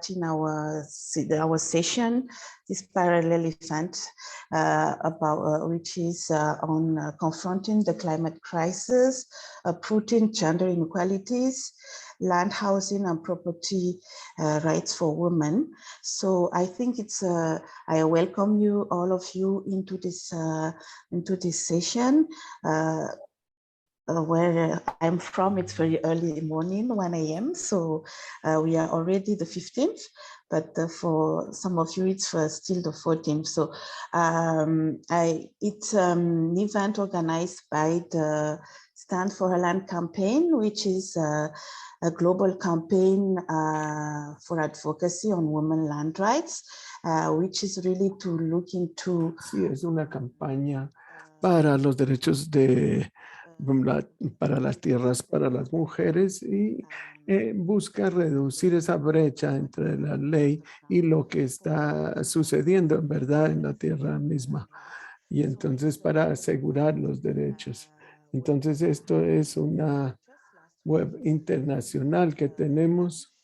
in our session, this parallel event which is on confronting the climate crisis, uprooting gender inequalities, land, housing, and property rights for women. So I think it's I welcome you, all of you, into this session. Where I'm from, it's very early morning, 1 a.m. So we are already the 15th, but for some of you, it's still the 14th. So it's an event organized by the Stand for a Land campaign, which is a global campaign for advocacy on women land rights, which is really to look into... Sí, es una campaña para los derechos para las tierras, para las mujeres, y busca reducir esa brecha entre la ley y lo que está sucediendo en verdad en la tierra misma, y entonces para asegurar los derechos. Entonces esto es una web internacional que tenemos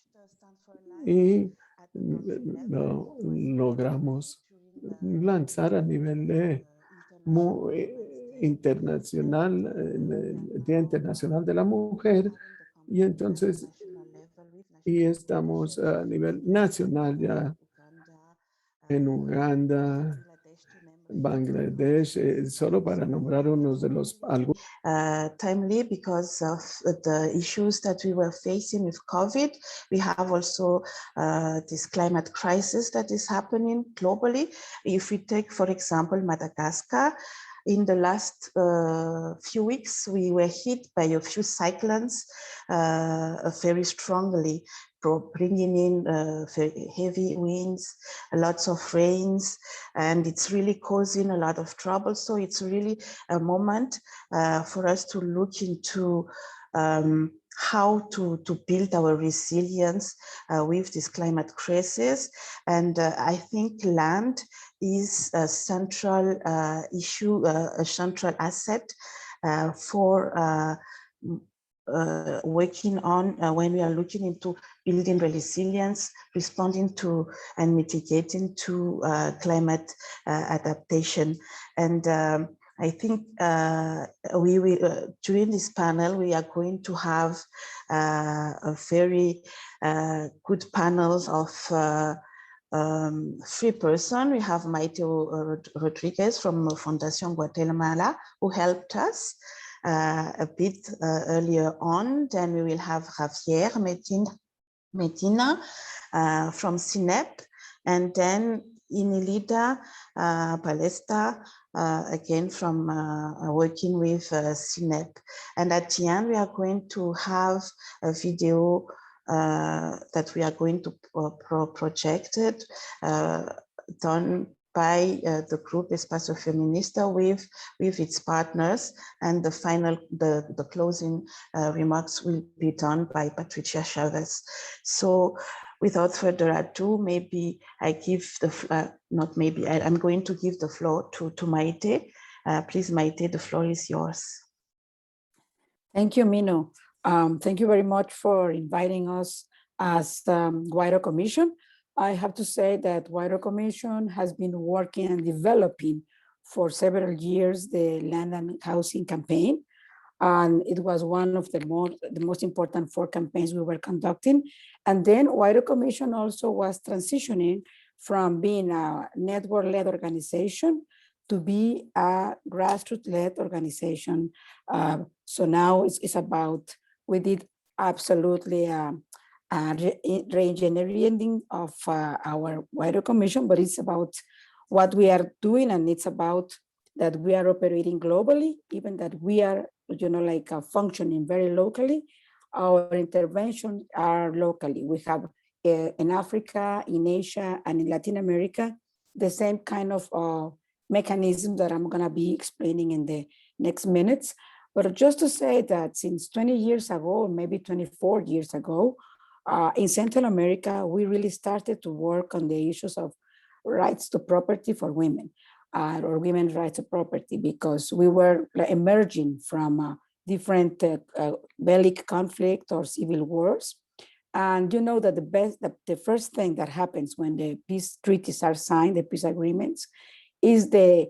y lo logramos lanzar a nivel internacional, el Día Internacional de la Mujer, y entonces estamos a nivel nacional ya en Uganda, Bangladesh, solo para nombrar unos de los algunos. Timely because of the issues that we were facing with COVID. We have also this climate crisis that is happening globally. If we take, for example, Madagascar, in the last few weeks, we were hit by a few cyclones very strongly, bringing in very heavy winds, lots of rains, and it's really causing a lot of trouble. So it's really a moment for us to look into how to build our resilience with this climate crisis. And I think land is a central issue, a central asset for working on when we are looking into building resilience, responding to and mitigating to climate adaptation. And I think we will, during this panel, we are going to have a very good panel of 3 persons. We have Maite Rodriguez from Fundación Guatemala, who helped us a bit earlier on. Then we will have Javier Medina from CINEP, and then Inelida Palesta, again from working with CINEP. And at the end, we are going to have a video that we are going to project it, done by the group Espacio Feminista with its partners, and the closing remarks will be done by Patricia Chavez. So without further ado, maybe I give the, not maybe, I'm going to give the floor to Maite. Please, Maite, the floor is yours. Thank you, Mino. Thank you very much for inviting us as the Huairou Commission. I have to say that Huairou Commission has been working and developing for several years the land and housing campaign. And it was one of the most important 4 campaigns we were conducting. And then Huairou Commission also was transitioning from being a network-led organization to be a grassroots-led organization. So now it's about, we did absolutely re-engineering of our Huairou Commission, but it's about what we are doing, and it's about that we are operating globally, even that we are, functioning very locally. Our interventions are locally. We have in Africa, in Asia, and in Latin America, the same kind of mechanism that I'm gonna be explaining in the next minutes. But just to say that since 20 years ago, maybe 24 years ago, in Central America, we really started to work on the issues of rights to property for women, or women's rights to property, because we were emerging from different bellic conflict or civil wars. And you know that the first thing that happens when the peace treaties are signed, the peace agreements, is the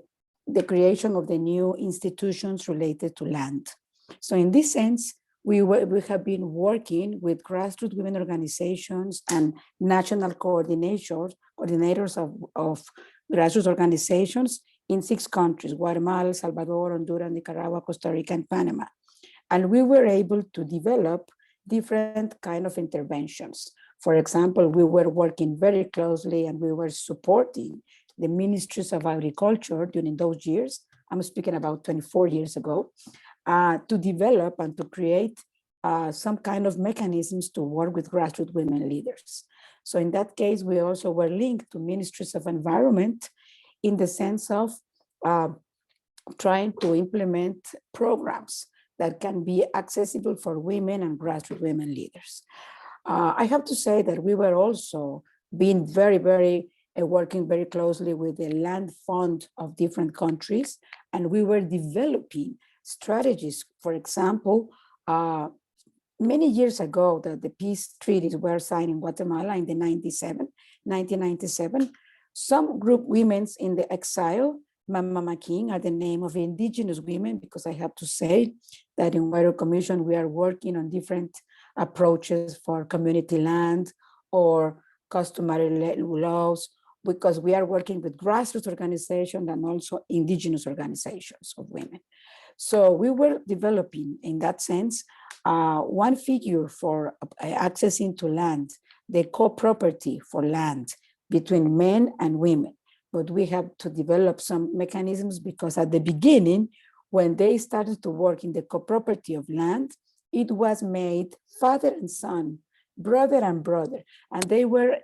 creation of the new institutions related to land. So in this sense, we have been working with grassroots women organizations and national coordinators of grassroots organizations in 6 countries: Guatemala, El Salvador, Honduras, Nicaragua, Costa Rica, and Panama. And we were able to develop different kind of interventions. For example, we were working very closely and we were supporting the ministries of agriculture during those years. I'm speaking about 24 years ago, to develop and to create some kind of mechanisms to work with grassroots women leaders. So in that case, we also were linked to ministries of environment in the sense of trying to implement programs that can be accessible for women and grassroots women leaders. I have to say that we were also being working very closely with the land fund of different countries, and we were developing strategies. For example, many years ago, the peace treaties were signed in Guatemala in 1997. Some group women in the exile, Mama Making, are the name of indigenous women, because I have to say that in Huairou Commission, we are working on different approaches for community land or customary laws, because we are working with grassroots organizations and also indigenous organizations of women. So we were developing, in that sense, one figure for accessing to land, the co-property for land between men and women. But we have to develop some mechanisms, because at the beginning, when they started to work in the co-property of land, it was made father and son, brother and brother, and they were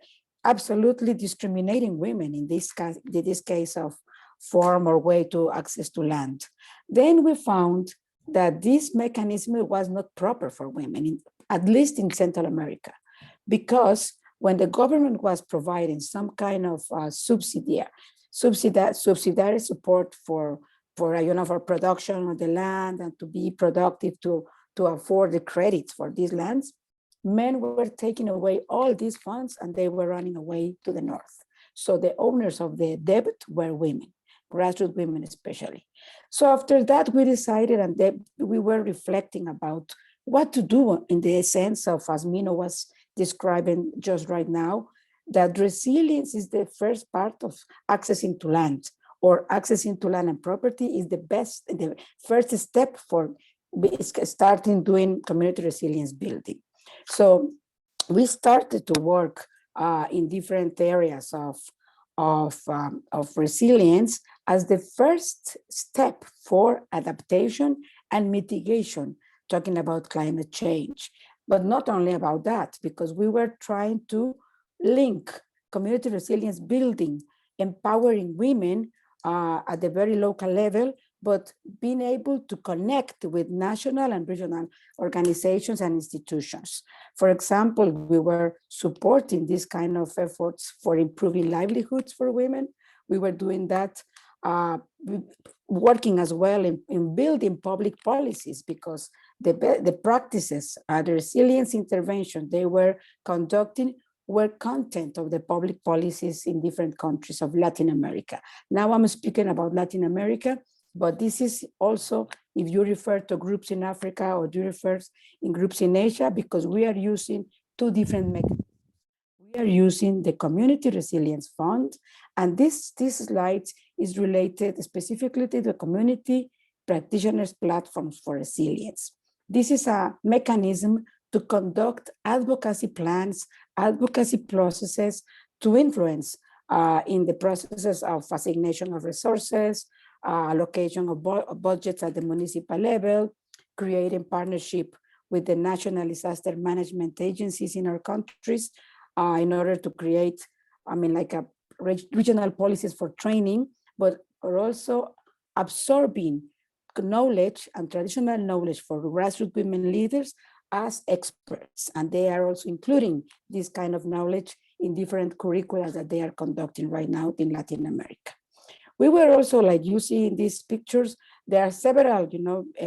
absolutely discriminating women in this case of form or way to access to land. Then we found that this mechanism was not proper for women, at least in Central America, because when the government was providing some kind of subsidiary support for production of the land and to be productive to afford the credits for these lands, men were taking away all these funds and they were running away to the north. So the owners of the debt were women, grassroots women especially. So after that, we decided, and we were reflecting about what to do in the sense of, as Mino was describing just right now, that resilience is the first part of accessing to land, or accessing to land and property is the first step for starting doing community resilience building. So we started to work in different areas of resilience as the first step for adaptation and mitigation, talking about climate change. But not only about that, because we were trying to link community resilience building, empowering women at the very local level, but being able to connect with national and regional organizations and institutions. For example, we were supporting this kind of efforts for improving livelihoods for women. We were doing that, working as well in building public policies, because the practices, the resilience intervention they were conducting were content of the public policies in different countries of Latin America. Now I'm speaking about Latin America, but this is also if you refer to groups in Africa or you refer in groups in Asia, because we are using two different mechanisms. We are using the Community Resilience Fund, and this slide is related specifically to the Community Practitioners Platforms for Resilience. This is a mechanism to conduct advocacy plans, advocacy processes to influence in the processes of assignation of resources, allocation of budgets at the municipal level, creating partnership with the national disaster management agencies in our countries in order to create, regional policies for training, but are also absorbing knowledge and traditional knowledge for grassroots women leaders as experts. And they are also including this kind of knowledge in different curricula that they are conducting right now in Latin America. We were also, like you see in these pictures, there are several,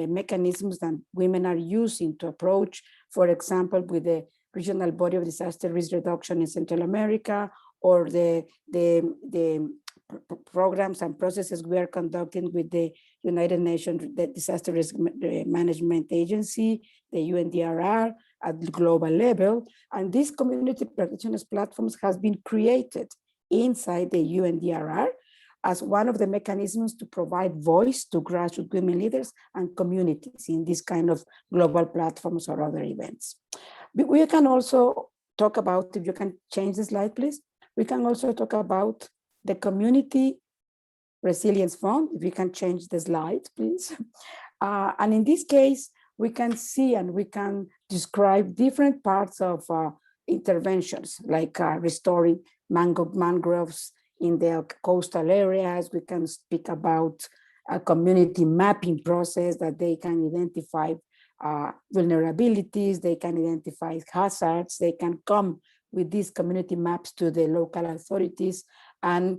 mechanisms that women are using to approach, for example, with the regional body of disaster risk reduction in Central America, or the programs and processes we are conducting with the United Nations the Disaster Risk Management Agency, the UNDRR at the global level. And these community practitioners platforms has been created inside the UNDRR as one of the mechanisms to provide voice to grassroots women leaders and communities in this kind of global platforms or other events. We can also talk about, if you can change the slide, please. We can also talk about the Community Resilience Fund. If you can change the slide, please. And in this case, we can see and we can describe different parts of interventions, like restoring mangroves in the coastal areas. We can speak about a community mapping process that they can identify vulnerabilities, they can identify hazards, they can come with these community maps to the local authorities and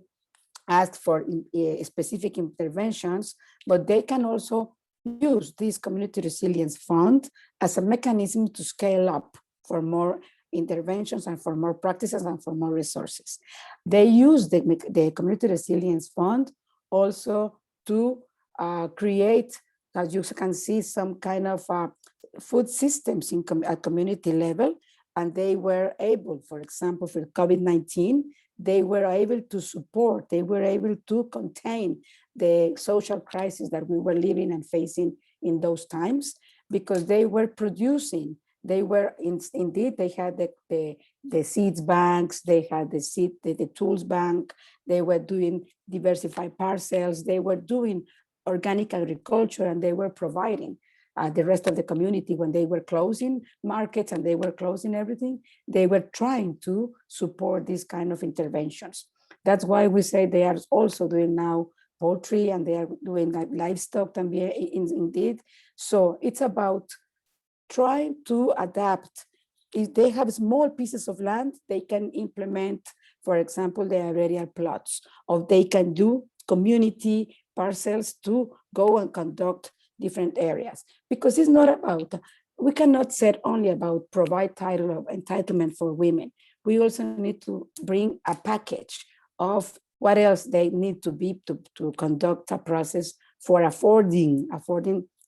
ask for specific interventions, but they can also use this Community Resilience Fund as a mechanism to scale up for more interventions and for more practices and for more resources. They use the Community Resilience Fund also to create, as you can see, some kind of food systems at community level. And they were able, for example, for COVID-19, they were able to support, they were able to contain the social crisis that we were living and facing in those times, because they were producing, they were indeed, they had the seeds banks, they had the tools bank, they were doing diversified parcels, they were doing organic agriculture, and they were providing the rest of the community. When they were closing markets and they were closing everything, they were trying to support these kind of interventions. That's why we say they are also doing now poultry, and they are doing livestock indeed. So it's about trying to adapt. If they have small pieces of land, they can implement, for example, the aerial plots, or they can do community parcels to go and conduct different areas. Because it's not about, we cannot say only about provide title of entitlement for women. We also need to bring a package of what else they need to be to conduct a process for affording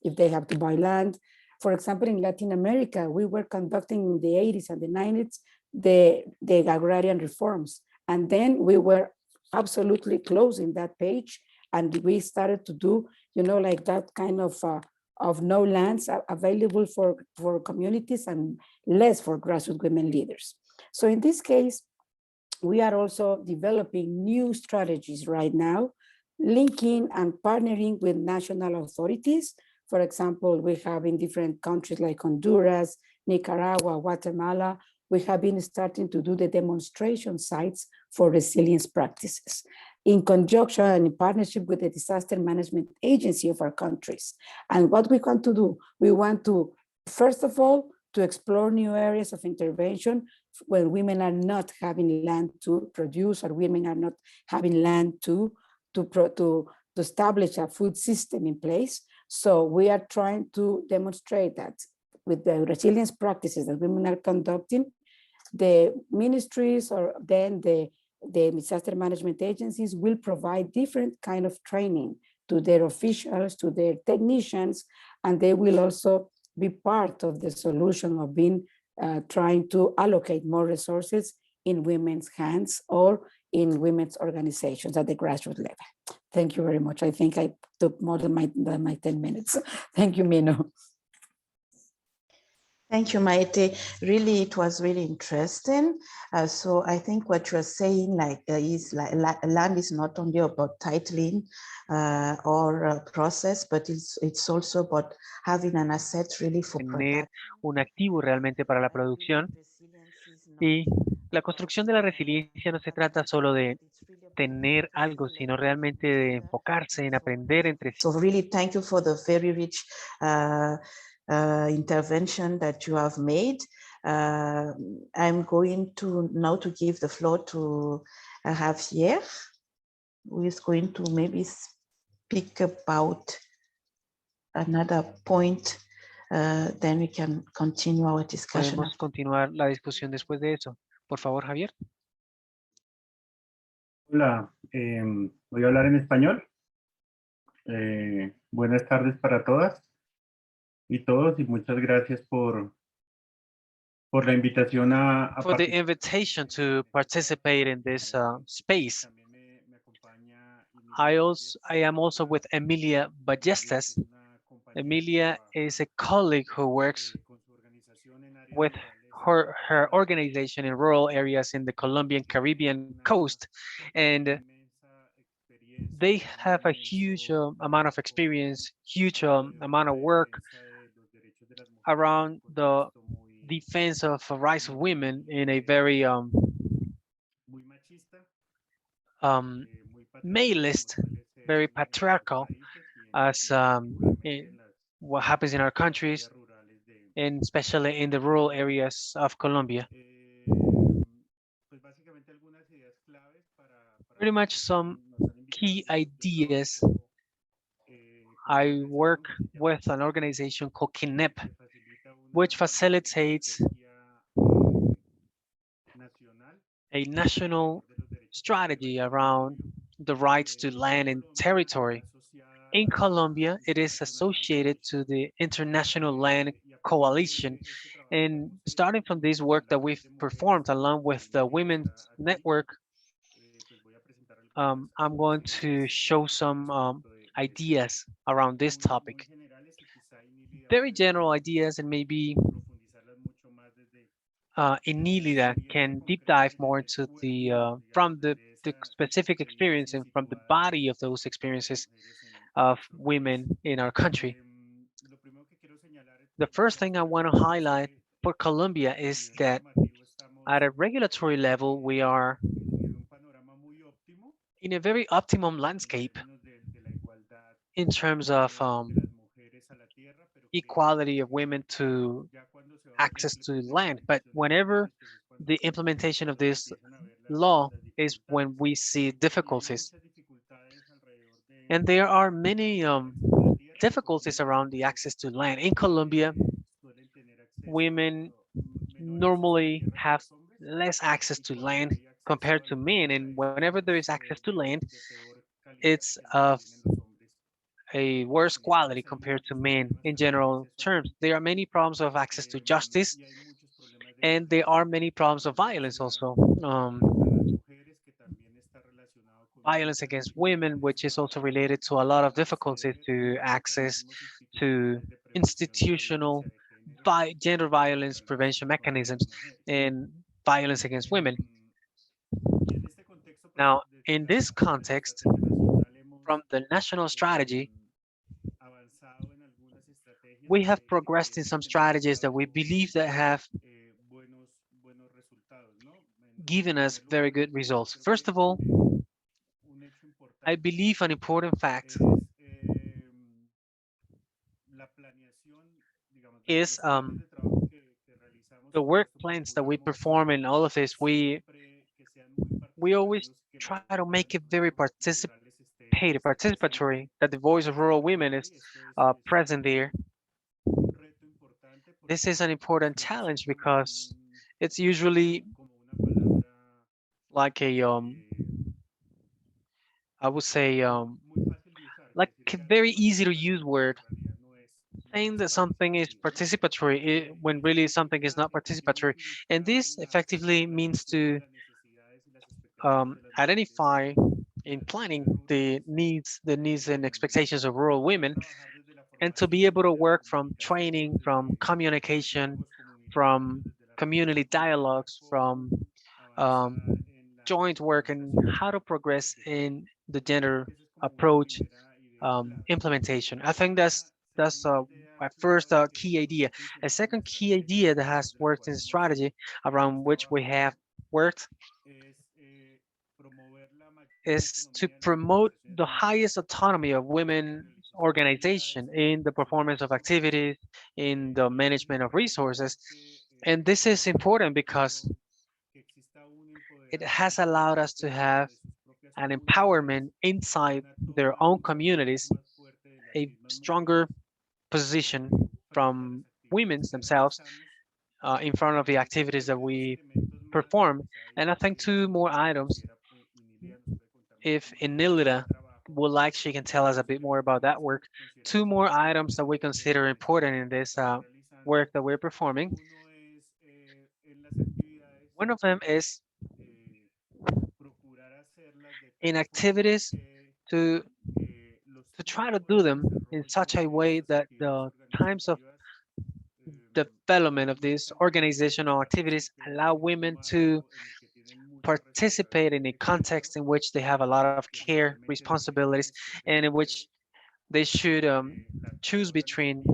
if they have to buy land. For example, in Latin America, we were conducting in the 80s and the 90s the agrarian reforms. And then we were absolutely closing that page, and we started to do, like that kind of no lands available for communities and less for grassroots women leaders. So in this case, we are also developing new strategies right now, linking and partnering with national authorities. For example, we have in different countries like Honduras, Nicaragua, Guatemala, we have been starting to do the demonstration sites for resilience practices in conjunction and in partnership with the disaster management agency of our countries. And what we want to do, we want to, first of all, to explore new areas of intervention when women are not having land to produce, or women are not having land to establish a food system in place. So we are trying to demonstrate that with the resilience practices that women are conducting, the ministries or then the disaster management agencies will provide different kind of training to their officials, to their technicians, and they will also be part of the solution of being trying to allocate more resources in women's hands or in women's organizations at the grassroots level. Thank you very much. I think I took more than my 10 minutes. Thank you, Mino. Thank you, Maite. Really, it was really interesting. So I think what you're saying is land is not only about titling or process, but it's also about having an asset really for tener un activo realmente para la producción. Y la construcción de la resiliencia no se trata solo de tener algo, sino realmente de enfocarse en aprender entre sí. So really, thank you for the very rich intervention that you have made. I'm going to now to give the floor to Javier, who is going to maybe speak about another point then we can continue our discussion. Podemos continuar la discusión después de eso. Por favor, Javier. Hola, voy a hablar en español. Buenas tardes para todas y todos y muchas gracias por la invitación a For the invitation to participate in this space. I am also with Emilia Ballestas. Emilia is a colleague who works with her organization in rural areas in the Colombian Caribbean coast, and they have a huge amount of experience, huge amount of work around the defense of rights of women in a very maleist, very patriarchal, as what happens in our countries, and especially in the rural areas of Colombia. Pretty much some key ideas. I work with an organization called CINEP, which facilitates a national strategy around the rights to land and territory. In Colombia, it is associated to the International Land Coalition. And starting from this work that we've performed along with the Women's Network, I'm going to show some ideas around this topic. Very general ideas, and maybe Inilida can deep dive more into the from the specific experience and from the body of those experiences of women in our country. The first thing I want to highlight for Colombia is that at a regulatory level, we are in a very optimum landscape in terms of equality of women to access to land. But whenever the implementation of this law is when we see difficulties. And there are many difficulties around the access to land. In Colombia, women normally have less access to land compared to men. And whenever there is access to land, it's of a worse quality compared to men in general terms. There are many problems of access to justice, and there are many problems of violence also. Violence against women, which is also related to a lot of difficulties to access to institutional gender violence prevention mechanisms and violence against women. Now, in this context, from the national strategy, we have progressed in some strategies that we believe that have given us very good results. First of all, I believe an important fact is the work plans that we perform in all of this. We always try to make it very participatory, that the voice of rural women is present there. This is an important challenge because it's usually like a I would say like a very easy to use word, saying that something is participatory when really something is not participatory. And this effectively means to identify in planning the needs and expectations of rural women, and to be able to work from training, from communication, from community dialogues, from joint work, and how to progress in the gender approach implementation. I think that's my first key idea. A second key idea that has worked in strategy around which we have worked is to promote the highest autonomy of women organization in the performance of activities, in the management of resources. And this is important because it has allowed us to have an empowerment inside their own communities, a stronger position from women themselves in front of the activities that we perform. And I think two more items. If Enilda would like, she can tell us a bit more about that work. Two more items that we consider important in this work that we're performing. One of them is in activities to try to do them in such a way that the times of development of these organizational activities allow women to participate in a context in which they have a lot of care responsibilities and in which they should choose between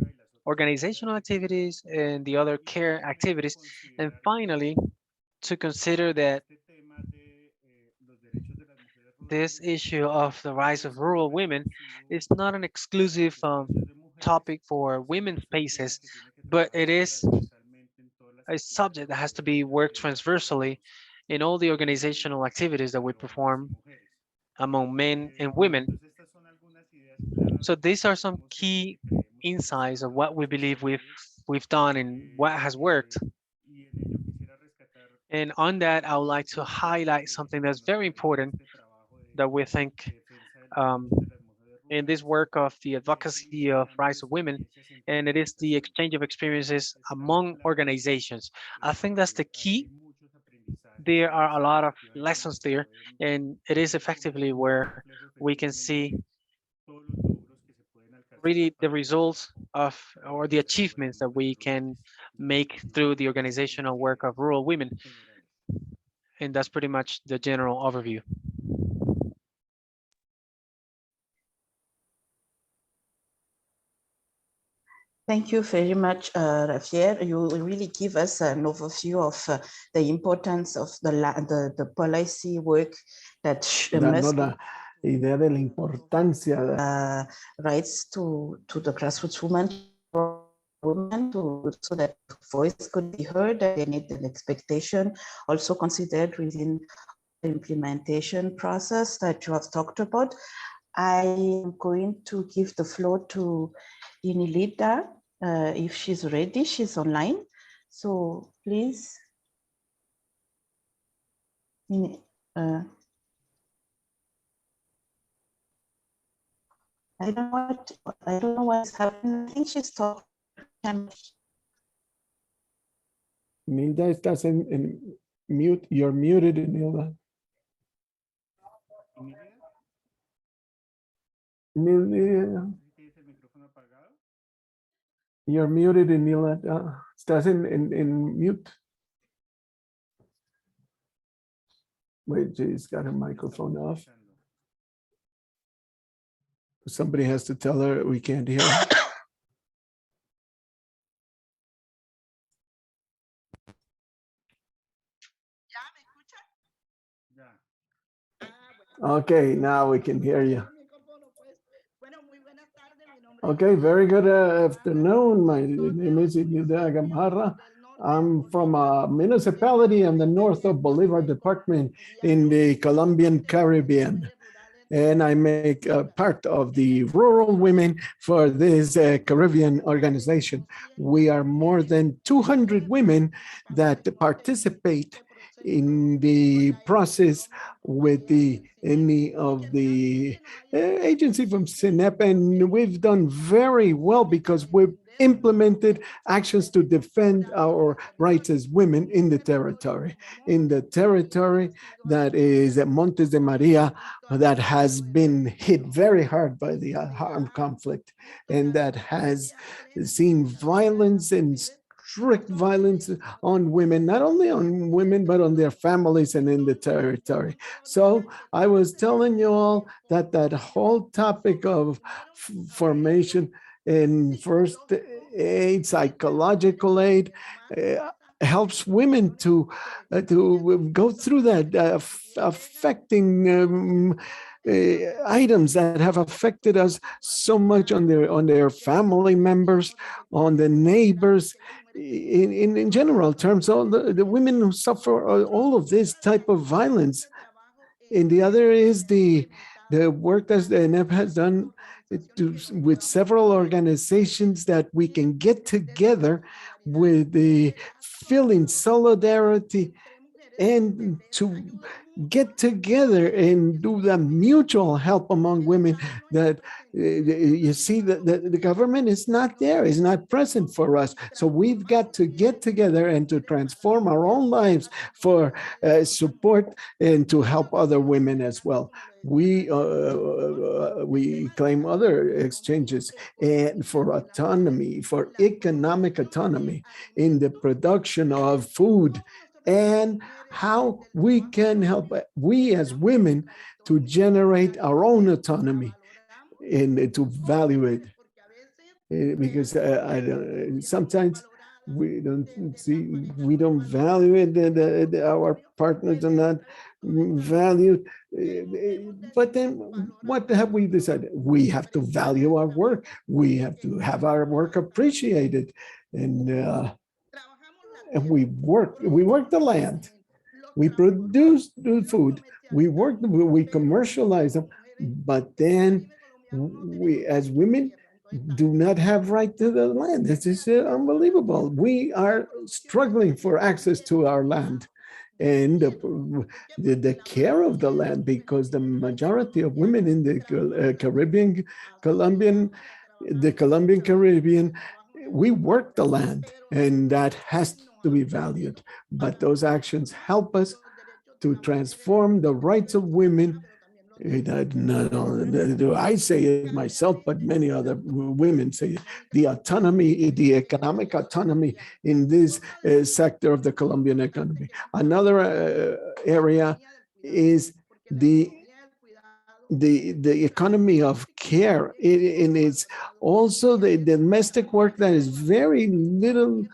organizational activities and the other care activities. And finally, to consider that this issue of the rise of rural women is not an exclusive topic for women's spaces, but it is a subject that has to be worked transversally in all the organizational activities that we perform among men and women. So these are some key insights of what we believe we've done and what has worked. And on that, I would like to highlight something that's very important that we think in this work of the advocacy of rights of women, and it is the exchange of experiences among organizations. I think that's the key. There are a lot of lessons there, and it is effectively where we can see really the results of or the achievements that we can make through the organizational work of rural women. And that's pretty much the general overview. Thank you very much, Javier. You really give us an overview of the importance of the policy work that must idea de la importancia de rights to the grassroots women so that voice could be heard and they need an expectation also considered within the implementation process that you have talked about. I am going to give the floor to Inilida, if she's ready, she's online. So please. I don't know what's happening. I think she's talking. Nilda, estás en mute. You're muted, Nilda. Nilda. You're muted, Nilda. Estás en mute. Wait, she's got her microphone off. Somebody has to tell her we can't hear her. Okay, now we can hear you. Okay, very good afternoon. My name is Inilda Gamarra. I'm from a municipality in the north of Bolivar Department in the Colombian Caribbean. And I make part of the rural women for this Caribbean organization. We are more than 200 women that participate in the process with any of the agency from CINEP, and we've done very well because we've implemented actions to defend our rights as women in the territory. In the territory that is Montes de Maria, that has been hit very hard by the armed conflict, and that has seen violence and strict violence on women, not only on women, but on their families and in the territory. So I was telling you all that that whole topic of formation in first aid, psychological aid, helps women to go through that affecting items that have affected us so much on their family members, on the neighbors, in general terms, all the women who suffer all of this type of violence. And the other is the the work that the CINEP has done with several organizations that we can get together with the feeling solidarity and to get together and do the mutual help among women that you see that the government is not there, is not present for us. So we've got to get together and to transform our own lives for support and to help other women as well. We claim other exchanges and for autonomy, for economic autonomy in the production of food, and how we can help we as women to generate our own autonomy and to value it. Because sometimes we don't value it, our partners are not valued. But then what have we decided? We have to value our work. We have to have our work appreciated. And we work the land. We produce the food, we commercialize them, but then we as women do not have right to the land. This is unbelievable. We are struggling for access to our land and the care of the land, because the majority of women in the Colombian Caribbean, we work the land, and that has to be valued. But those actions help us to transform the rights of women. Not only do I say it myself, but many other women say it. The autonomy, the economic autonomy in this sector of the Colombian economy. Another area is the economy of care, and it's also the domestic work that is very little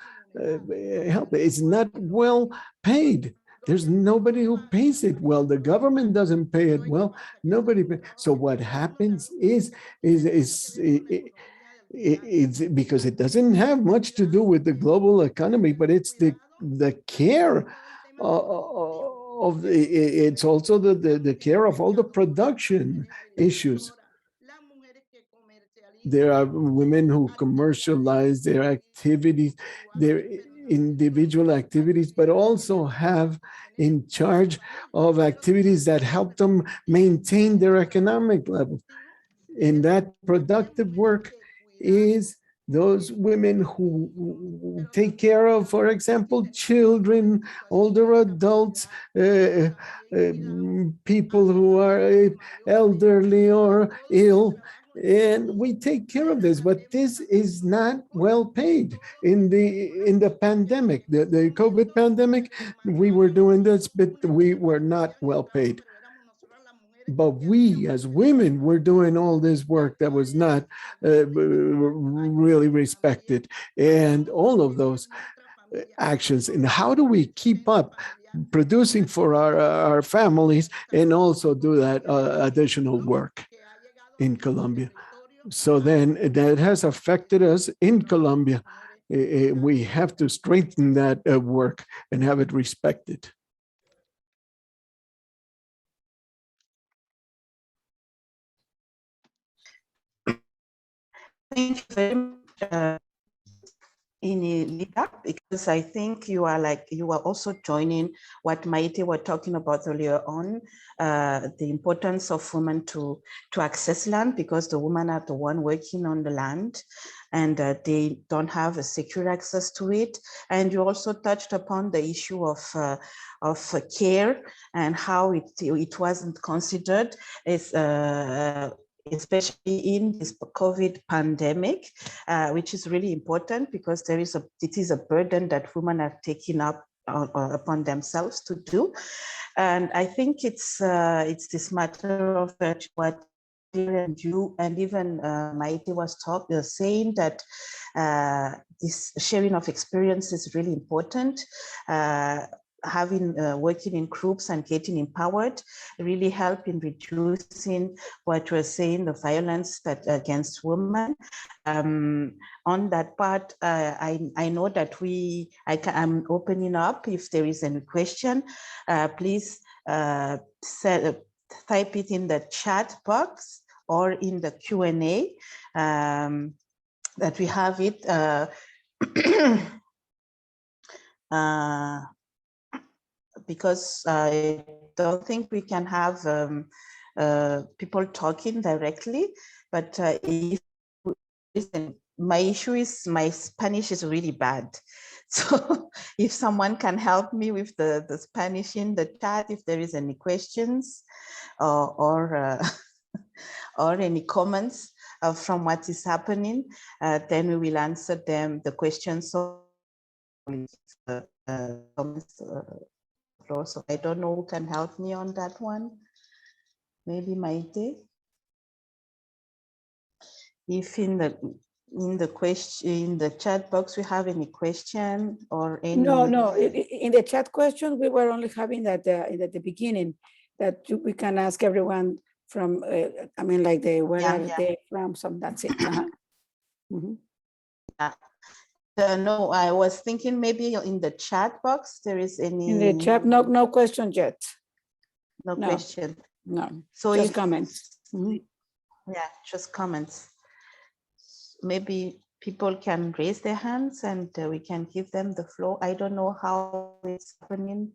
help. It's not well paid. There's nobody who pays it well. The government doesn't pay it well. Nobody pays. So what happens is it's because it doesn't have much to do with the global economy, but it's the care it's also the care of all the production issues. There are women who commercialize their activities, their individual activities, but also have in charge of activities that help them maintain their economic level. And that productive work is those women who take care of, for example, children, older adults, people who are elderly or ill, and we take care of this. But this is not well paid. In the pandemic, the COVID pandemic, we were doing this, but we were not well paid. But we as women were doing all this work that was not really respected, and all of those actions. And how do we keep up producing for our families and also do that additional work in Colombia? So then that has affected us in Colombia. We have to strengthen that work and have it respected. Thank you very much, Lida, because I think you are also joining what Maite were talking about earlier on, the importance of women to access land, because the women are the one working on the land, and they don't have a secure access to it. And you also touched upon the issue of care and how it wasn't considered as especially in this COVID pandemic, which is really important, because it is a burden that women are taking up upon themselves to do. And I think it's this matter of what you and even Maite was saying, that this sharing of experience is really important. Working in groups and getting empowered really help in reducing what we're saying, the violence against women. On that part, I know that I'm opening up. If there is any question, please type it in the chat box or in the Q&A, that we have it. Because I don't think we can have people talking directly, but if listen, my issue is my Spanish is really bad. So if someone can help me with the Spanish in the chat, if there is any questions or any comments from what is happening, then we will answer them, the questions. So I don't know who can help me on that one. Maybe Maite. If in the question in the chat box we have any question or any. No. In the chat question we were only having that at the beginning, that we can ask everyone from. I mean, like where are they from? So that's it. No, I was thinking maybe in the chat box there is any. In the chat, no question yet. No question. No. So just comments. Yeah, just comments. Maybe people can raise their hands and we can give them the floor. I don't know how it's happening.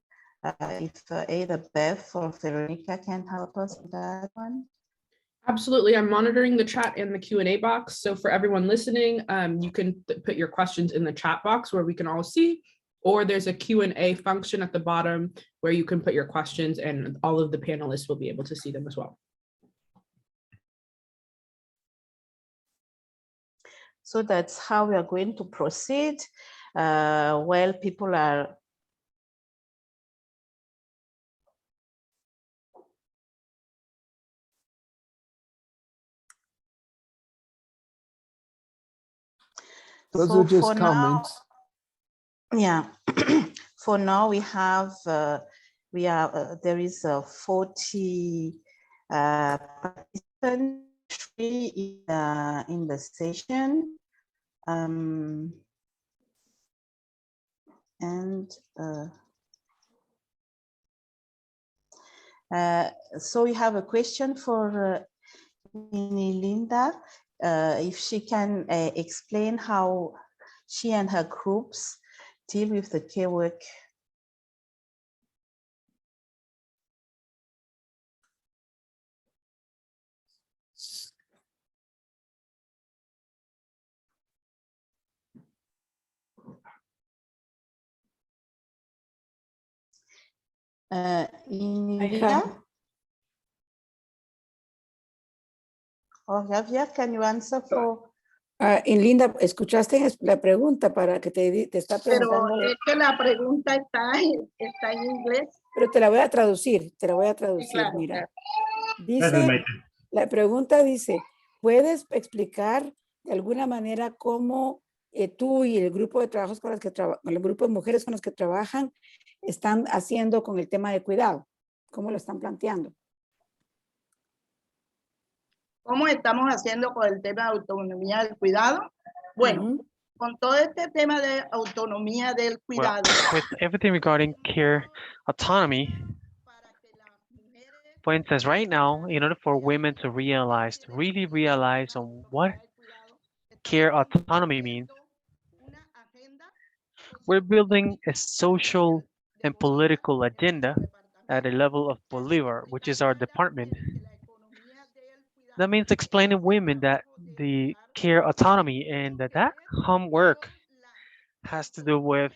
If either Bev or Veronica can help us with that one. Absolutely, I'm monitoring the chat and the Q&A box. So for everyone listening, you can put your questions in the chat box where we can all see, or there's a Q&A function at the bottom where you can put your questions and all of the panelists will be able to see them as well. So that's how we are going to proceed. While people are those are just comments. Yeah, for now we have there is a 40 participants in the session, so we have a question for Linda, if she can explain how she and her groups deal with the care work. Or Javier, can you answer for? Linda, ¿escuchaste la pregunta para que te está preguntando? Pero es que la pregunta está en inglés. Pero te la voy a traducir, sí, claro, mira. Claro. Dice, la pregunta dice, ¿puedes explicar de alguna manera cómo tú y el grupo de trabajos con los que el grupo de mujeres con los que trabajan están haciendo con el tema de cuidado? ¿Cómo lo están planteando? ¿Cómo estamos haciendo con el tema de autonomía del cuidado? Bueno, con todo este tema de autonomía del cuidado. Well, with everything regarding care autonomy, for instance, right now, in order for women to really realize on what care autonomy means, we're building a social and political agenda at a level of Bolivar, which is our department. That means explaining women that the care autonomy and that homework has to do with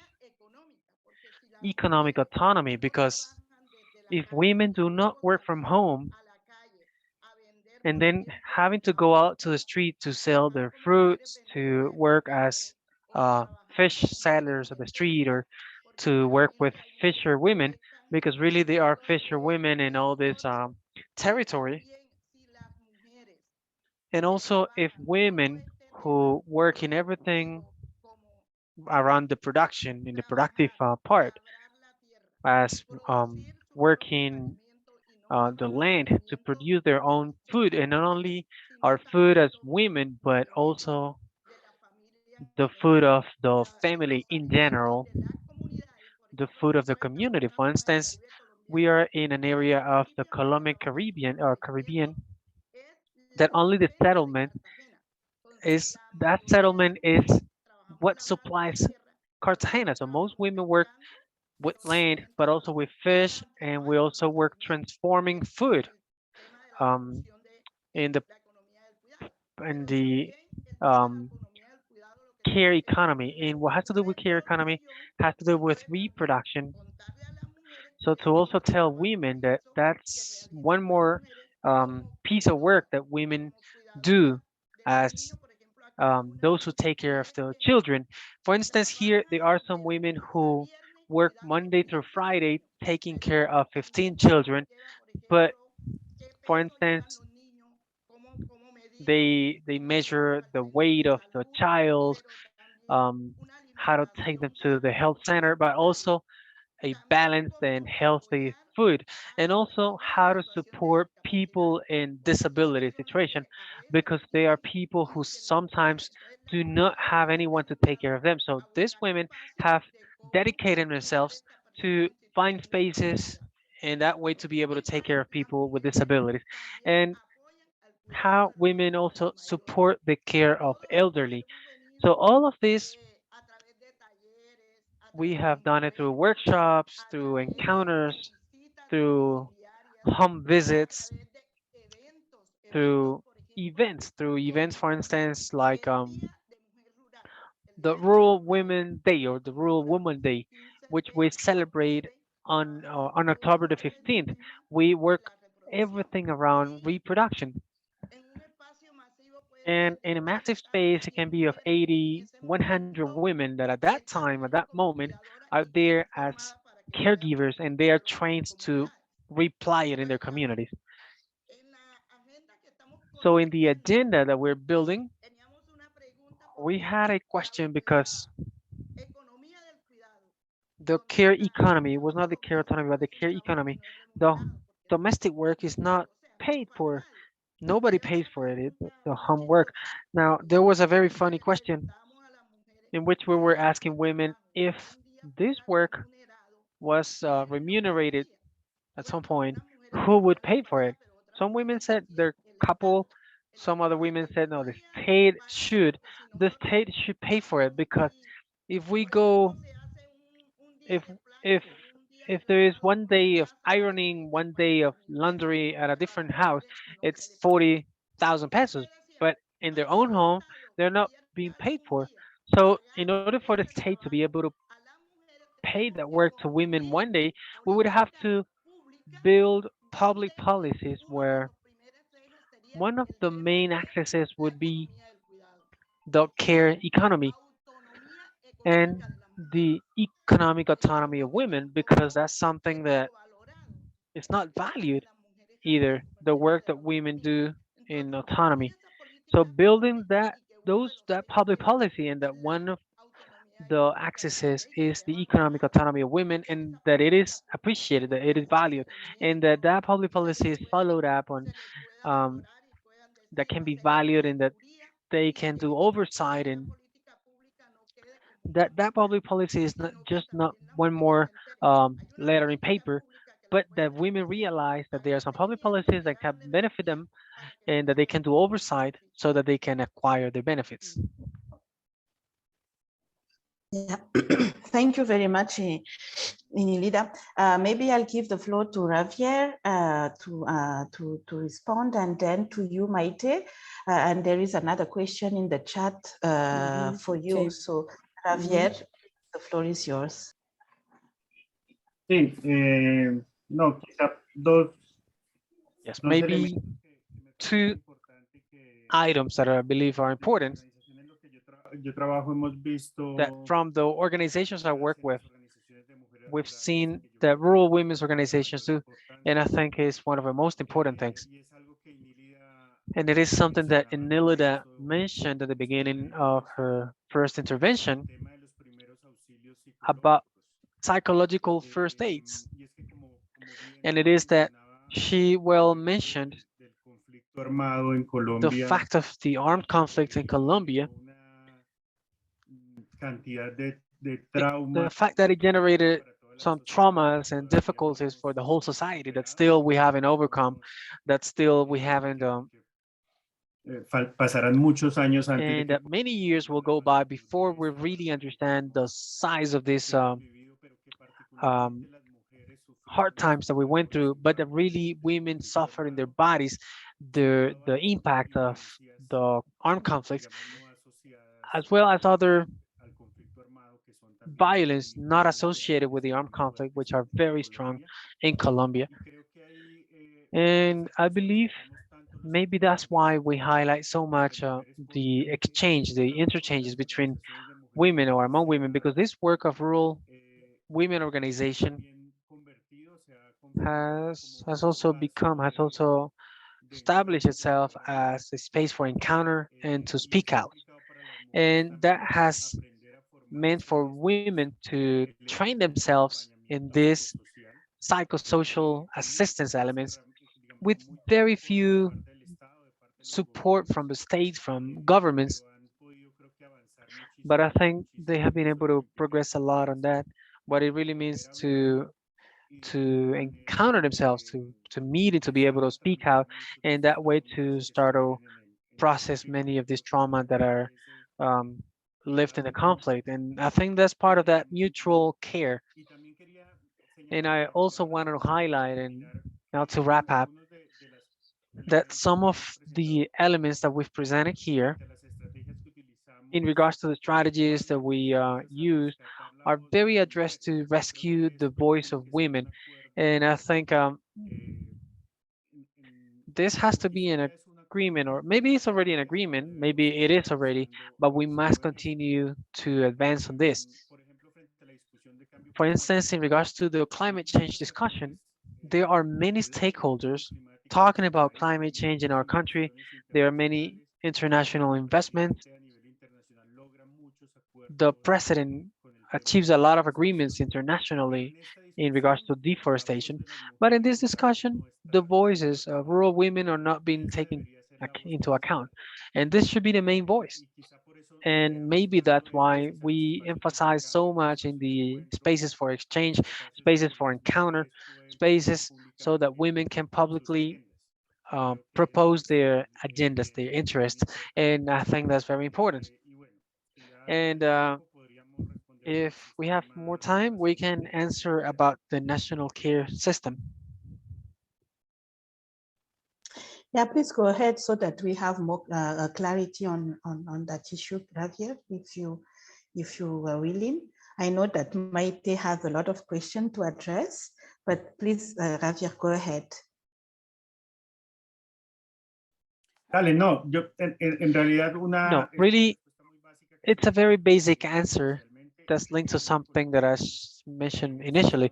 economic autonomy, because if women do not work from home and then having to go out to the street to sell their fruits, to work as fish sellers of the street, or to work with fisher women, because really they are fisher women in all this territory. And also if women who work in everything around the production, in the productive part, as working the land to produce their own food, and not only our food as women, but also the food of the family in general, the food of the community. For instance, we are in an area of the Colombian Caribbean that only the settlement is what supplies Cartagena. So most women work with land, but also with fish, and we also work transforming food um, in the um, care economy. And what has to do with care economy has to do with reproduction. So to also tell women that that's one more piece of work that women do as those who take care of the children. For instance, here there are some women who work Monday through Friday taking care of 15 children, but for instance, they measure the weight of the child, um, how to take them to the health center, but also a balanced and healthy food, and also how to support people in disability situation, because they are people who sometimes do not have anyone to take care of them. So these women have dedicated themselves to find spaces and that way to be able to take care of people with disabilities, and how women also support the care of elderly. So all of this we have done it through workshops, through encounters, through home visits, through events, for instance, like the Rural Women Day or the Rural Woman Day, which we celebrate on October the 15th. We work everything around reproduction. And in a massive space, it can be of 80, 100 women that at that time, at that moment, are there as caregivers and they are trained to reply it in their communities. So in the agenda that we're building, we had a question because the care economy was not the care autonomy, but the care economy. The domestic work is not paid for. Nobody pays for it, the homework. Now, there was a very funny question in which we were asking women if this work was remunerated at some point, who would pay for it? Some women said their couple, some other women said no, the state should. The state should pay for it because if we go, if if if there is one day of ironing, one day of laundry at a different house, it's 40,000 pesos. But in their own home, they're not being paid for. So in order for the state to be able to pay that work to women one day, we would have to build public policies where one of the main accesses would be the care economy and the economic autonomy of women, because that's something that is not valued either, the work that women do in autonomy. So building that public policy and that one of the accesses is the economic autonomy of women and that it is appreciated, that it is valued, and that that public policy is followed up on, um, that can be valued and that they can do oversight, and that that public policy is not just not one more letter in paper, but that women realize that there are some public policies that can benefit them and that they can do oversight so that they can acquire their benefits. Yeah, thank you very much, Inilida. Maybe I'll give the floor to Javier to respond, and then to you, Maite. And there is another question in the chat for you. Okay. So, Javier, the floor is yours. Sí, no, quizá dos. Yes, maybe two items that I believe are important that from the organizations I work with, we've seen that rural women's organizations do, and I think it's one of the most important things. And it is something that Inilida mentioned at the beginning of her first intervention about psychological first aids. And it is that she well mentioned the fact of the armed conflict in Colombia, the fact that it generated some traumas and difficulties for the whole society that still we haven't overcome, that still we haven't pasarán muchos años antes de and que that many years will go by before we really understand the size of this hard times that we went through, but that really women suffer in their bodies the impact of the armed conflict, as well as other violence not associated with the armed conflict, which are very strong in Colombia. And I believe maybe that's why we highlight so much the exchange, the interchanges between women or among women, because this work of rural women organization has also established itself as a space for encounter and to speak out. And that has meant for women to train themselves in these psychosocial assistance elements with very few support from the state, from governments. But I think they have been able to progress a lot on that. What it really means to encounter themselves, to meet and to be able to speak out, and that way to start to process many of these trauma that are um, lived in the conflict. And I think that's part of that mutual care. And I also wanted to highlight, and now to wrap up, that some of the elements that we've presented here in regards to the strategies that we use are very addressed to rescue the voice of women. And I think this has to be an agreement, or maybe it's already an agreement, maybe it is already, but we must continue to advance on this. For instance, in regards to the climate change discussion, there are many stakeholders talking about climate change in our country. There are many international investments. The president achieves a lot of agreements internationally in regards to deforestation. But in this discussion, the voices of rural women are not being taken into account. And this should be the main voice. And maybe that's why we emphasize so much in the spaces for exchange, spaces for encounter, spaces so that women can publicly propose their agendas, their interests. And I think that's very important. And if we have more time, we can answer about the national care system. Yeah, please go ahead so that we have more clarity on that issue, Javier, if you were willing. I know that Maite has a lot of questions to address, but please, Javier, go ahead. Dale, no, yo en realidad No, really, it's a very basic answer that's linked to something that I mentioned initially.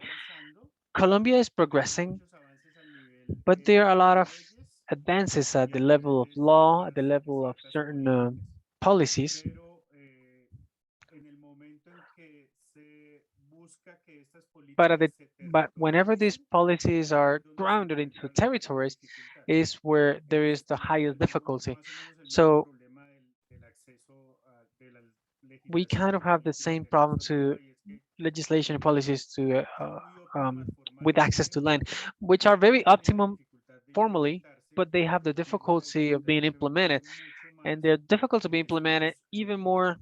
Colombia is progressing, but there are a lot of advances at the level of law, at the level of certain policies. But whenever these policies are grounded into territories, is where there is the highest difficulty. So we kind of have the same problem to legislation and policies to with access to land, which are very optimum formally, but they have the difficulty of being implemented, and they're difficult to be implemented even more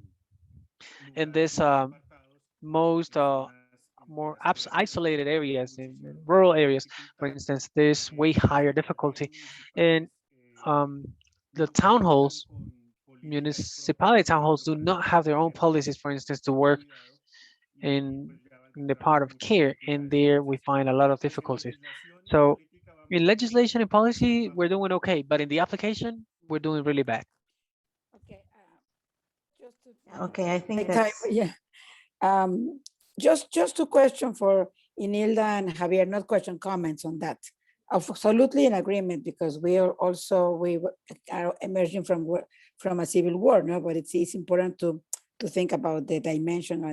in this most more isolated areas, in rural areas. For instance, there's way higher difficulty, and the town halls, municipality town halls, do not have their own policies, for instance, to work in the part of care, and there we find a lot of difficulties. So in legislation and policy, we're doing okay, but in the application, we're doing really bad. Okay, Okay, I think that's... Yeah. Just a question for Inilda and Javier, not question, comments on that. Absolutely in agreement, because we are emerging from a civil war, no? But it's important to think about the dimension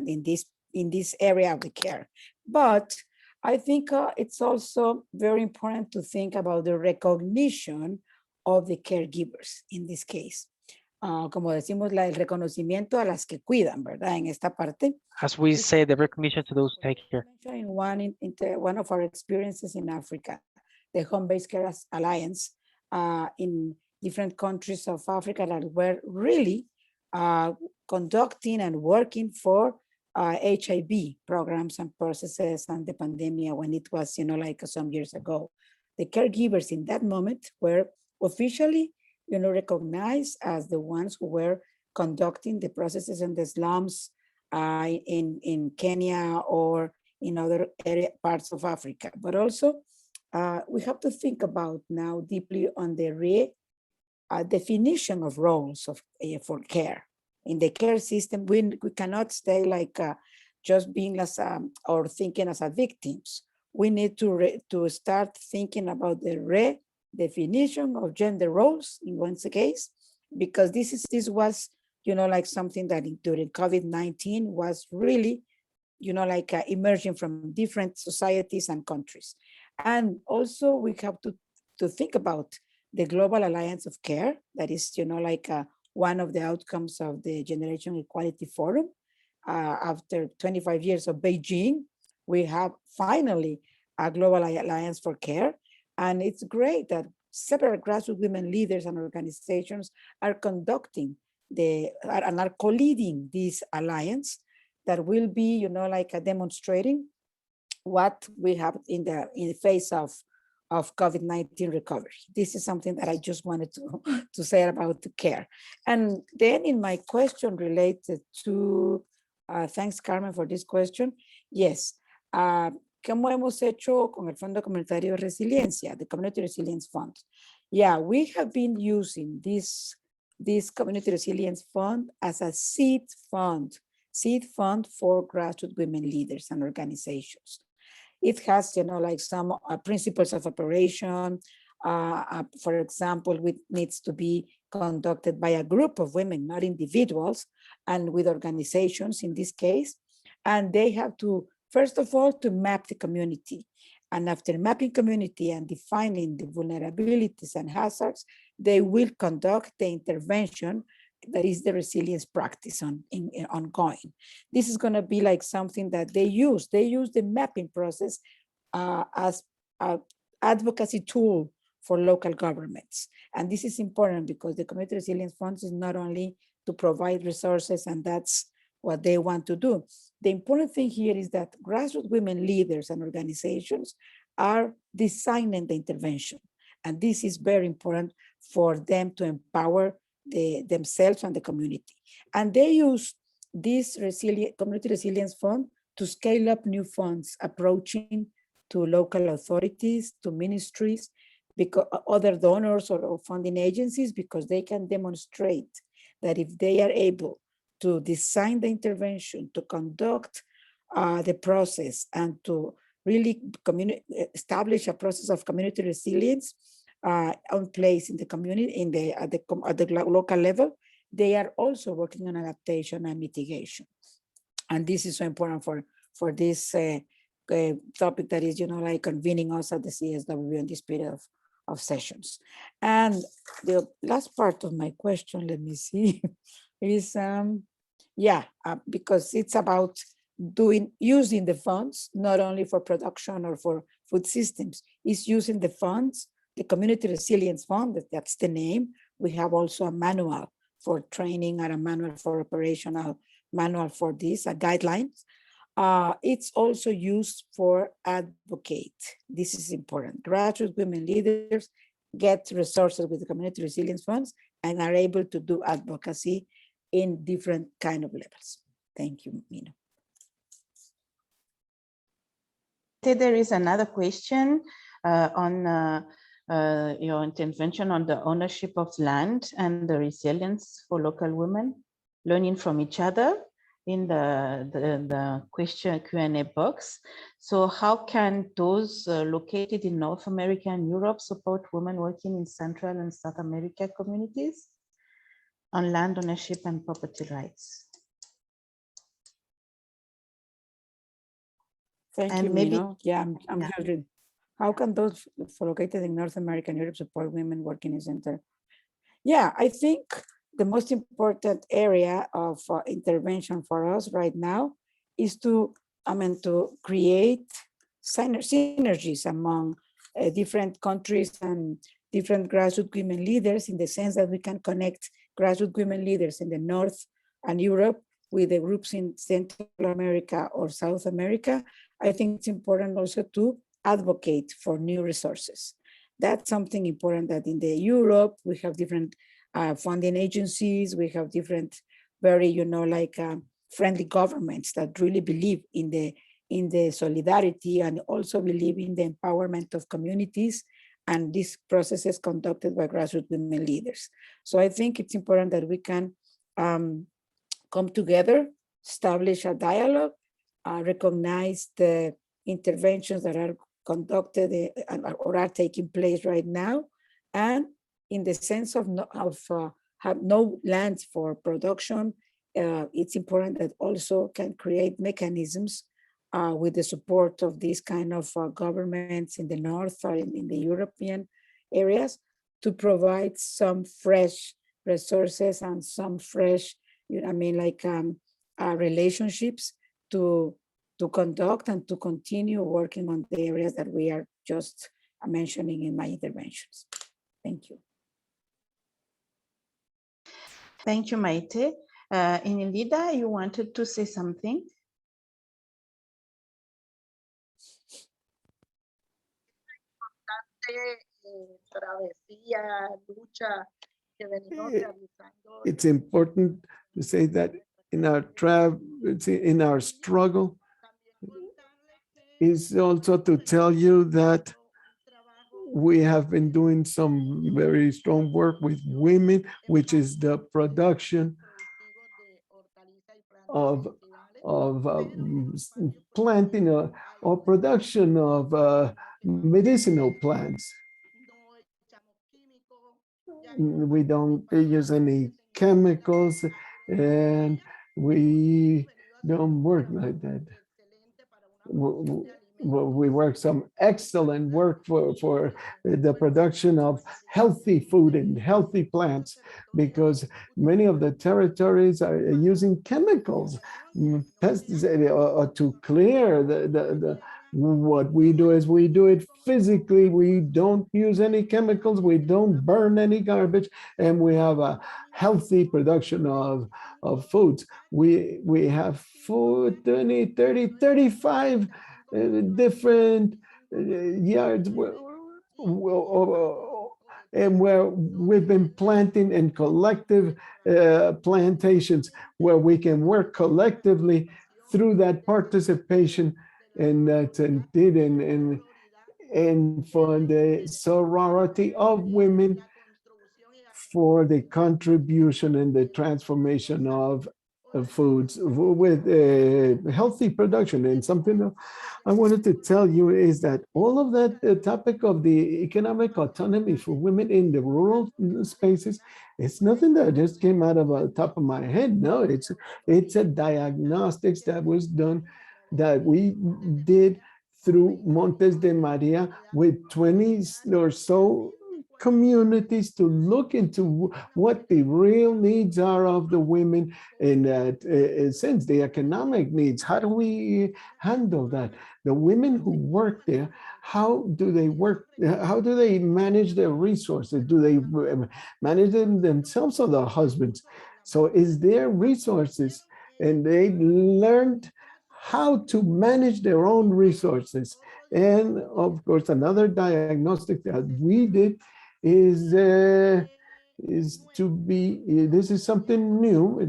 in this area of the care. But I think it's also very important to think about the recognition of the caregivers in this case. como decimos, el reconocimiento a las que cuidan, ¿verdad? En esta parte. As we say, the recognition to those who take care. In one of our experiences in Africa, the Home-Based Care Alliance in different countries of Africa that were really conducting and working for HIV programs and processes and the pandemic when it was, like some years ago. The caregivers in that moment were officially, recognized as the ones who were conducting the processes in the slums in Kenya or in other parts of Africa. But also, we have to think about now deeply on the definition of roles for care. In the care system, we cannot stay like just being as or thinking as victims. We need to start thinking about the redefinition of gender roles in one case, because this was, like something that during COVID-19 was really, like emerging from different societies and countries. And also we have to think about the Global Alliance of Care, that is, like one of the outcomes of the Generation Equality Forum. After 25 years of Beijing, we have finally a Global Alliance for Care. And it's great that several grassroots women leaders and organizations are conducting and are co-leading this alliance that will be, like demonstrating what we have in the face of COVID-19 recovery. This is something that I just wanted to say about the care. And then in my question related to, thanks Carmen for this question. Yes, ¿cómo hemos hecho con el Fondo Comunitario de Resiliencia, the Community Resilience Fund? Yeah, we have been using this Community Resilience Fund as a seed fund for grassroots women leaders and organizations. It has, like some principles of operation. For example, it needs to be conducted by a group of women, not individuals, and with organizations in this case. And they have to, first of all, to map the community. And after mapping community and defining the vulnerabilities and hazards, they will conduct the intervention that is the resilience practice ongoing. This is going to be like something that they use. They use the mapping process as an advocacy tool for local governments. And this is important because the Community Resilience Funds is not only to provide resources, and that's what they want to do. The important thing here is that grassroots women leaders and organizations are designing the intervention. And this is very important for them to empower themselves and the community. And they use this Community Resilience Fund to scale up new funds approaching to local authorities, to ministries, because other donors or funding agencies, because they can demonstrate that if they are able to design the intervention, to conduct the process, and to really establish a process of community resilience on place in the community, at the local level, they are also working on adaptation and mitigation. And this is so important for this topic that is, like convening us at the CSW in this period of sessions. And the last part of my question, let me see, is because it's about using the funds, not only for production or for food systems, it's using the funds, the Community Resilience Fund, that's the name. We have also a manual for training and a manual for operational manual for this, guidelines. It's also used for advocate. This is important. Grassroots women leaders get resources with the Community Resilience Funds and are able to do advocacy in different kind of levels. Thank you, Mino. There is another question on your intervention on the ownership of land and the resilience for local women, learning from each other in the question Q&A box. So how can those located in North America and Europe support women working in Central and South America communities on land ownership and property rights? Thank you, maybe, Mino. Yeah, I'm wondering, how can those located in North America and Europe support women working in Center? Yeah, I think the most important area of intervention for us right now is to, to create synergies among different countries and different grassroots women leaders, in the sense that we can connect grassroots women leaders in the North and Europe with the groups in Central America or South America. I think it's important also to advocate for new resources. That's something important, that in the Europe, we have different funding agencies, we have different very, friendly governments that really believe in the solidarity and also believe in the empowerment of communities, and these processes conducted by grassroots women leaders. So I think it's important that we can come together, establish a dialogue, recognize the interventions that are conducted or are taking place right now, and in the sense of have no lands for production, it's important that also can create mechanisms with the support of these kind of governments in the North or in the European areas to provide some fresh resources and some fresh, relationships to conduct and to continue working on the areas that we are just mentioning in my interventions. Thank you. Thank you, Maite. Inelida, you wanted to say something? It's important to say that in our struggle is also to tell you that we have been doing some very strong work with women, which is the production of planting or production of medicinal plants. We don't use any chemicals, and we don't work like that. We work some excellent work for the production of healthy food and healthy plants, because many of the territories are using chemicals, pesticides, to clear what we do is we do it physically. We don't use any chemicals. We don't burn any garbage, and we have a healthy production of foods. We have food, 20, 30, 35 different yards and where we've been planting in collective plantations, where we can work collectively through that participation, and that's indeed and for the sorority of women, for the contribution and the transformation of foods with healthy production. And something I wanted to tell you is that all of that, the topic of the economic autonomy for women in the rural spaces, it's nothing that just came out of the top of my head. No, it's a diagnostics that was done, that we did through Montes de Maria with 20 or so communities to look into what the real needs are of the women, in that sense, the economic needs. How do we handle that? The women who work there, how do they work? How do they manage their resources? Do they manage them themselves or their husbands? So is there resources, and they learned how to manage their own resources. And of course, another diagnostic that we did is to be, this is something new.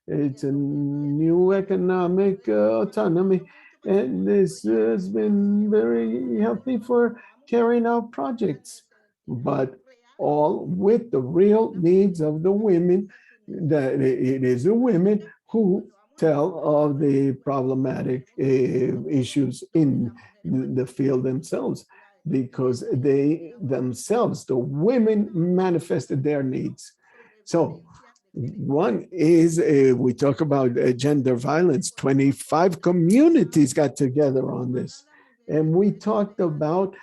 It's a new economic autonomy, and this has been very healthy for carrying out projects, but all with the real needs of the women. That it is the women who tell of the problematic issues in the field themselves, because they themselves, the women, manifested their needs. So one is, we talk about gender violence, 25 communities got together on this. And we talked about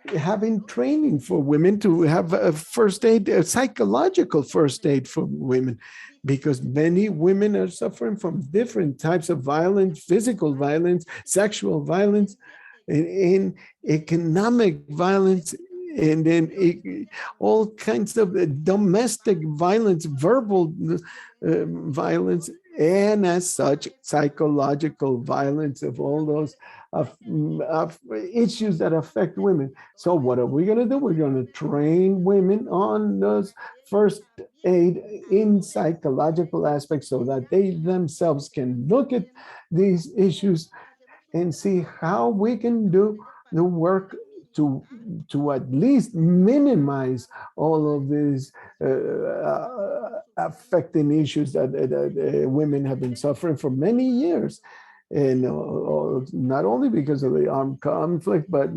having training for women to have a first aid, a psychological first aid for women, because many women are suffering from different types of violence, physical violence, sexual violence, and economic violence, and then all kinds of domestic violence, verbal violence, and as such, psychological violence of all those of issues that affect women. So what are we going to do? We're going to train women on those first aid in psychological aspects so that they themselves can look at these issues and see how we can do the work to at least minimize all of these affecting issues that women have been suffering for many years. And not only because of the armed conflict, but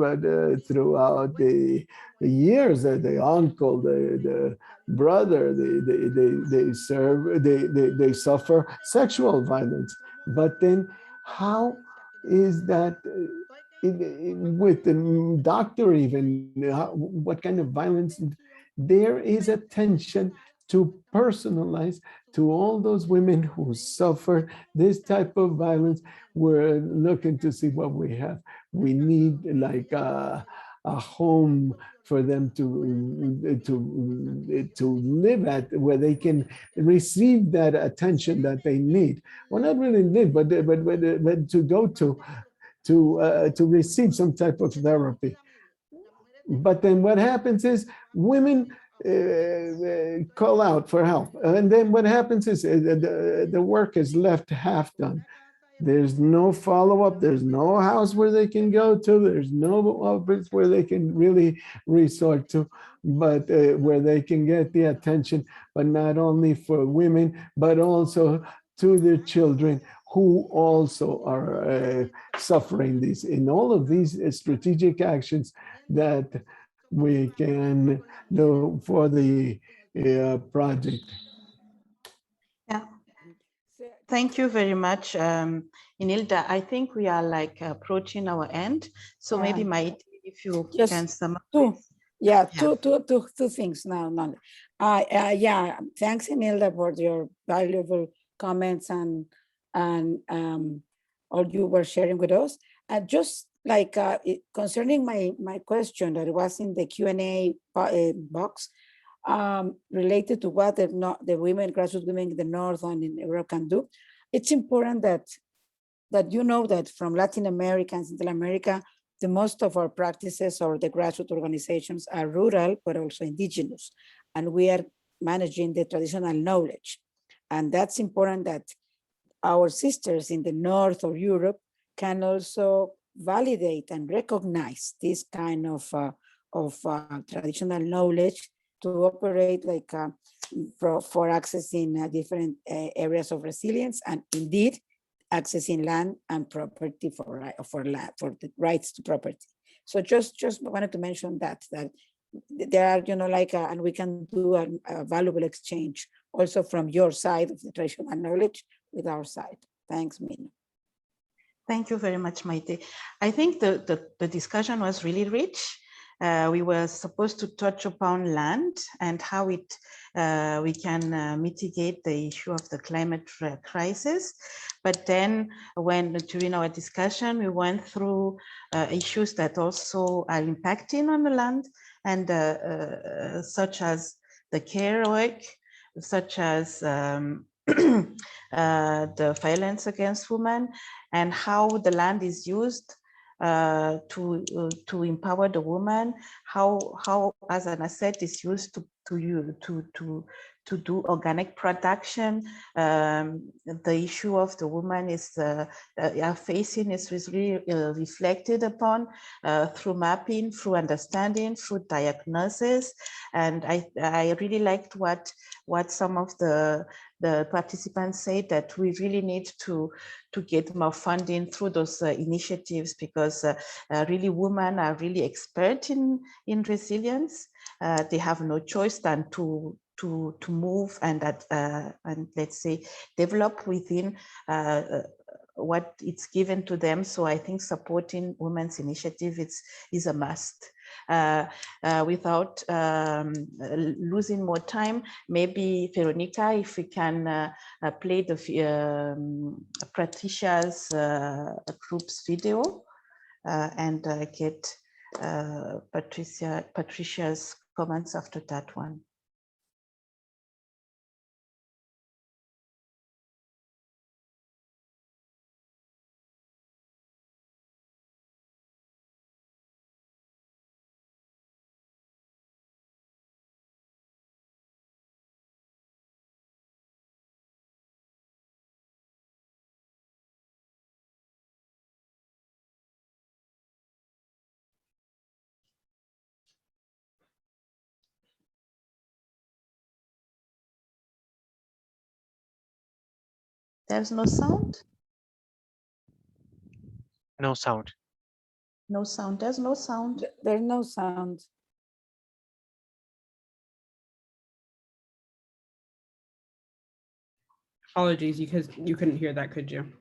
throughout the years, the uncle, the brother, they suffer sexual violence. But then how is that with the doctor even, what kind of violence? There is attention to personalize to all those women who suffer this type of violence. We're looking to see what we have. We need like a home for them to live at, where they can receive that attention that they need. Well, not really need, but to go to receive some type of therapy. But then what happens is women call out for help. And then what happens is the work is left half done. There's no follow-up. There's no house where they can go to. There's no office where they can really resort to, but where they can get the attention, but not only for women, but also to their children who also are suffering these. In all of these strategic actions that we can do for the project. Yeah. Thank you very much, Inilda. I think we are like approaching our end. So maybe Maite, if you can sum up. Two things now. Yeah, thanks, Inilda, for your valuable comments and all you were sharing with us. Just like concerning my question that was in the Q&A box, related to what the women, grassroots women in the North and in Europe can do, it's important that you know that from Latin America and Central America, the most of our practices or the grassroots organizations are rural, but also indigenous. And we are managing the traditional knowledge. And that's important that our sisters in the North of Europe can also validate and recognize this kind of traditional knowledge to operate like for accessing different areas of resilience, and indeed accessing land and property for the rights to property. So just wanted to mention that there are, and we can do a valuable exchange also from your side of the traditional knowledge with our side. Thanks, Mino. Thank you very much, Maite. I think the discussion was really rich. We were supposed to touch upon land and how we can mitigate the issue of the climate crisis. But then during our discussion, we went through issues that also are impacting on the land, and such as the care work, such as the violence against women, and how the land is used to empower the woman, how as an asset is used to do organic production. The issue of the woman is are facing is really reflected upon through mapping, through understanding, through diagnosis. And I really liked what some of the participants said, that we really need to get more funding through those initiatives, because really women are really expert in resilience. They have no choice than to move and let's say develop within what it's given to them. So I think supporting women's initiative is a must. Without losing more time, maybe Veronica, if we can play the Patricia's group's video and get Patricia's comments after that one. There's no sound? No sound. No sound. There's no sound. There's no sound. Apologies, because you couldn't hear that, could you?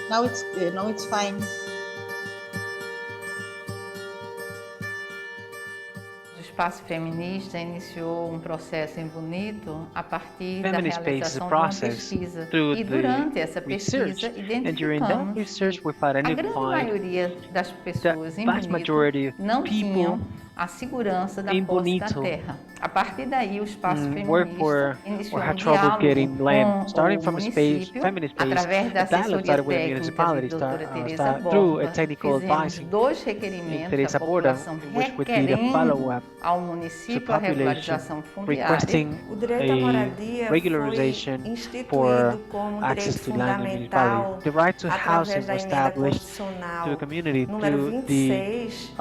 Now it's fine. O espaço feminista iniciou processo em Bonito a partir da Feminist Space is a realização de uma process pesquisa. through E the durante essa research, pesquisa, and during that identificamos research we've a grande identified maioria das pessoas em vast Bonito majority of não people tinham a segurança da in posse da Bonito terra. A partir daí, o espaço work feminista iniciou or had um trouble diálogo getting land, com starting o from a space, município, feminist space, através da a dialogue assessoria started with the técnica municipality, de doutora Teresa start through a Borba. technical Fizemos advising dois requerimentos Teresa à Borba, população which would be the requerendo follow-up ao to município a population, regularização fundiária. requesting O direito à a moradia regularization foi instituído for como access direito to land in the fundamental municipality. The right to através housing da was emenda established constitucional to a community número through the 26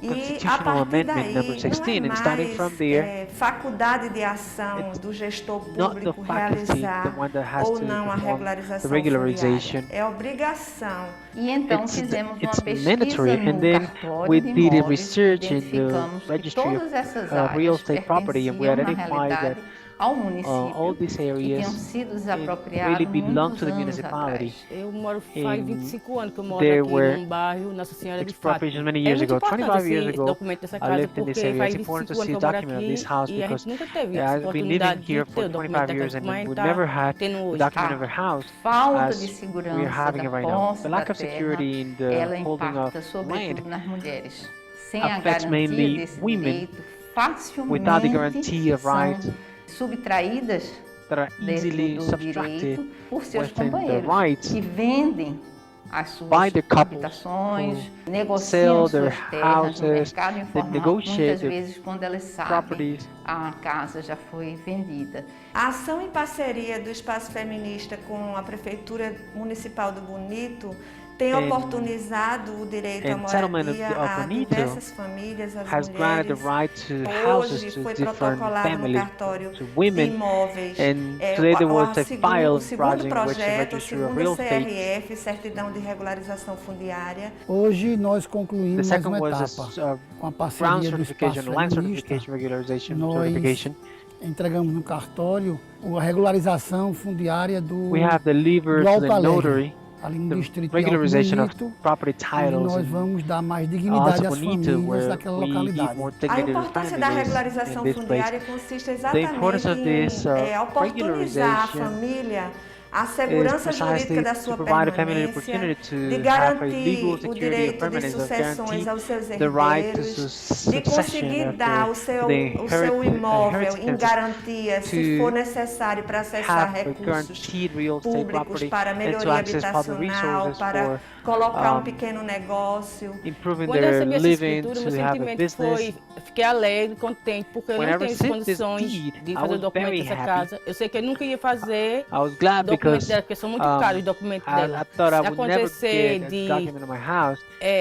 e a constitutional partir amendment daí number 16, não é and starting mais from there, faculdade de ação it's do gestor not the público faculty, the realizar one that has ou to não a perform the regularização regularization. fundiária. É obrigação. E então It's fizemos uma mandatory, pesquisa and no then cartório we de did a imóveis e research in the identificamos que registry todas of essas real áreas estate property, and we pertenciam, na identified that realidade, ao all município these e tinham areas sido really desapropriados belong muitos to the anos municipality. atrás. Eu moro faz And 25 anos que eu moro there aqui were num bairro Nossa Senhora de expropriations Fátima. many É years muito ago, importante 25 years esse ago, documento dessa I casa, lived in this porque area. faz It's important 25 to anos see que the eu moro document of aqui this house e a because gente nunca teve I've been oportunidade living here de for ter o 25 documento years daquela and mãe we tá never had tendo the hoje. document of a house Falta as de we are segurança having da it right now. posse The da lack of terra, security in the ela holding impacta of sobretudo land nas mulheres. Sem a affects garantia mainly desse women direito, without the facilmente guarantee of rights são subtraídas that are dentro easily do subtracted direito por seus within the companheiros, rights que vendem as suas by the couples habitações, who negociam sell their suas terras no houses, mercado they informal, negotiate muitas their vezes quando elas sabem properties. a casa já foi vendida. A ação em parceria do Espaço Feminista com a Prefeitura Municipal do Bonito tem oportunizado o direito à moradia a diversas famílias, às has granted the mulheres. right to houses Hoje to foi different protocolado no families, cartório to de women, imóveis and today there was a o file segundo project which projeto, the o registry of segundo real estate. CRF, Certidão de Regularização Fundiária. Hoje nós The concluímos mais second uma was etapa com a ground parceria do certification, Espaço land Feminista. certification, regularization Nós certification. entregamos no cartório a regularização fundiária do We have delivered to Alto the Alegre, notary ali no the distrito de Alto regularization of Bonito, property onde titles nós in vamos dar mais dignidade às Bonito, famílias where daquela we give localidade. more A dignity to importância da families regularização in this place. fundiária consiste The importance of exatamente this em oportunizar à regularization família a is segurança jurídica precisely da to sua provide a family permanência, opportunity to de have a garantir legal o security of direito de permanence, of sucessões guarantee aos seus the right to herdeiros, de succession conseguir of dar o the seu imóvel em inheritance, garantia, se to for necessário, para acessar have a recursos guaranteed real estate públicos property para and to melhoria access public habitacional, resources para for colocar pequeno negócio. improving Quando eu their recebi essa living, escritura, meu to have a sentimento business. foi, fiquei alegre, contente, porque eu When não I tenho received this condições deed, de I fazer o was documento very dessa happy. casa. Eu sei que eu nunca ia fazer I was glad o documento because dela, porque são muito caros os documentos dela. I thought I Se would never acontecer get a de document in my house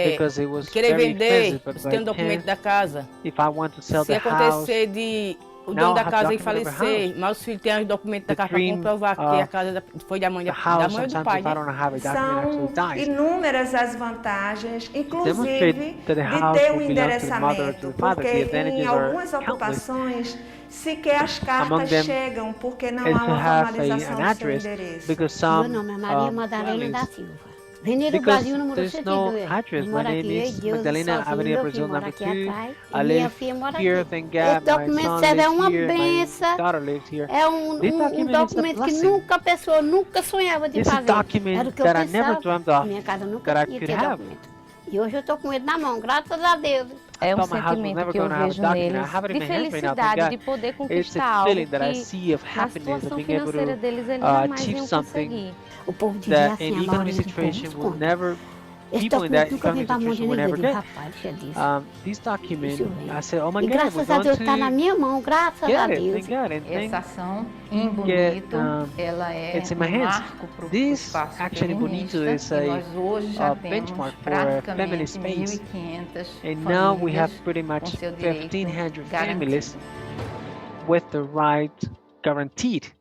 because it was querer very vender, expensive, but você tem um documento da casa. if I want to sell Se the house, acontecer de o dono da casa falecer, mas os filhos têm os documentos da casa para comprovar que a casa foi da mãe ou do pai, né? São inúmeras as vantagens, inclusive de ter um endereçamento, porque em algumas ocupações sequer as cartas chegam porque não há uma formalização do seu endereço. Meu nome é Maria Madalena da Silva. Vim do Brasil, número 102. Eu moro aqui, Deus sozinho, meu filho mora aqui atrás, e minha filha mora aqui. Esse documento serve é uma benção, é um documento que a pessoa nunca sonhava de fazer. Era o que eu pensava, minha casa nunca tinha ter documento. E hoje eu estou com ele na mão, graças a Deus. É um sentimento que eu vejo neles de felicidade, de poder conquistar algo que na situação financeira deles eles jamais iam conseguir. O povo dizia assim, a maioria do povo never. People in that economic situation will never get these documents. I said, oh my God, we're going to está na minha mão, graças a Deus. Essa ação em Bonito, ela é marco para o espaço feminista, e nós hoje já temos praticamente 1.500 famílias com seu direito garantido. With the right guaranteed.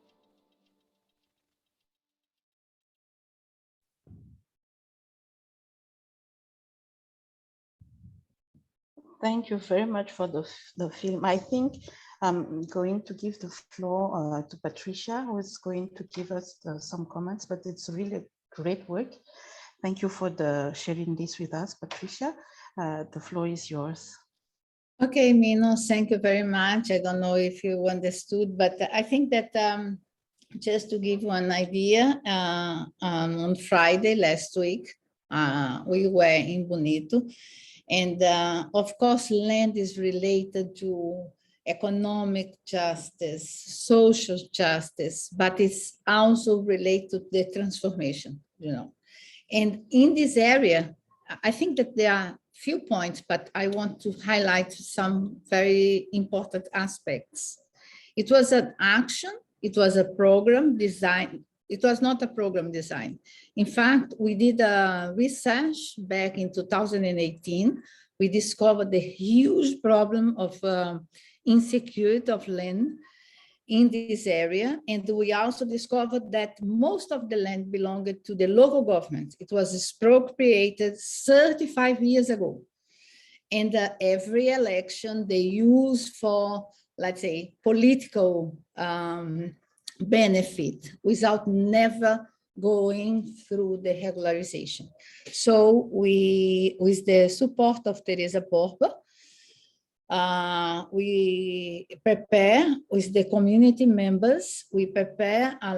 Thank you very much for the film. I think I'm going to give the floor to Patricia, who is going to give us some comments, but it's really great work. Thank you for sharing this with us, Patricia. The floor is yours. Okay, Mino, thank you very much. I don't know if you understood, but I think that just to give you an idea, on Friday last week, we were in Bonito. And of course, land is related to economic justice, social justice, but it's also related to the transformation, you know. And in this area, I think that there are few points, but I want to highlight some very important aspects. It was an action, it was a program design. It was not a program design. In fact, we did a research back in 2018. We discovered the huge problem of insecurity of land in this area. And we also discovered that most of the land belonged to the local government. It was expropriated 35 years ago. And every election they use for, let's say, political benefit without never going through the regularization. So we, with the support of Teresa Porpa, we prepare with the community members, we prepare a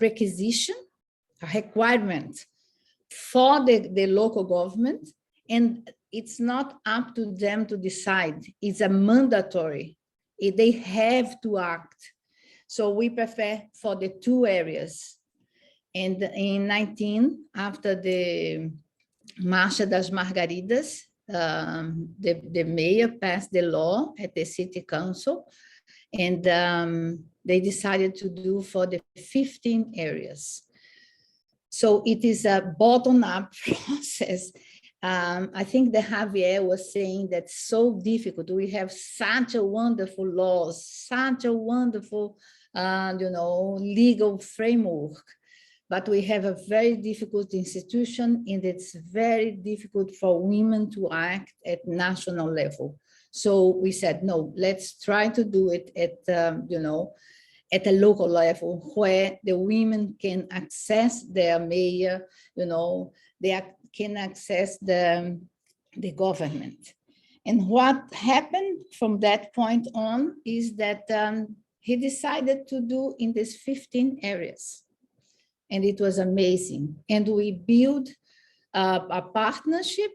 requisition, a requirement for the local government, and it's not up to them to decide, it's a mandatory. They have to act. So we prepare for the two areas. And in 19, after the Marcha das Margaridas, the mayor passed the law at the city council, and they decided to do for the 15 areas. So it is a bottom-up process. I think that Javier was saying that's so difficult. We have such a wonderful laws, such a wonderful, legal framework, but we have a very difficult institution, and it's very difficult for women to act at national level. So we said, no, let's try to do it at, at a local level where the women can access their mayor, they can access the government. And what happened from that point on is that he decided to do in these 15 areas. And it was amazing. And we built a partnership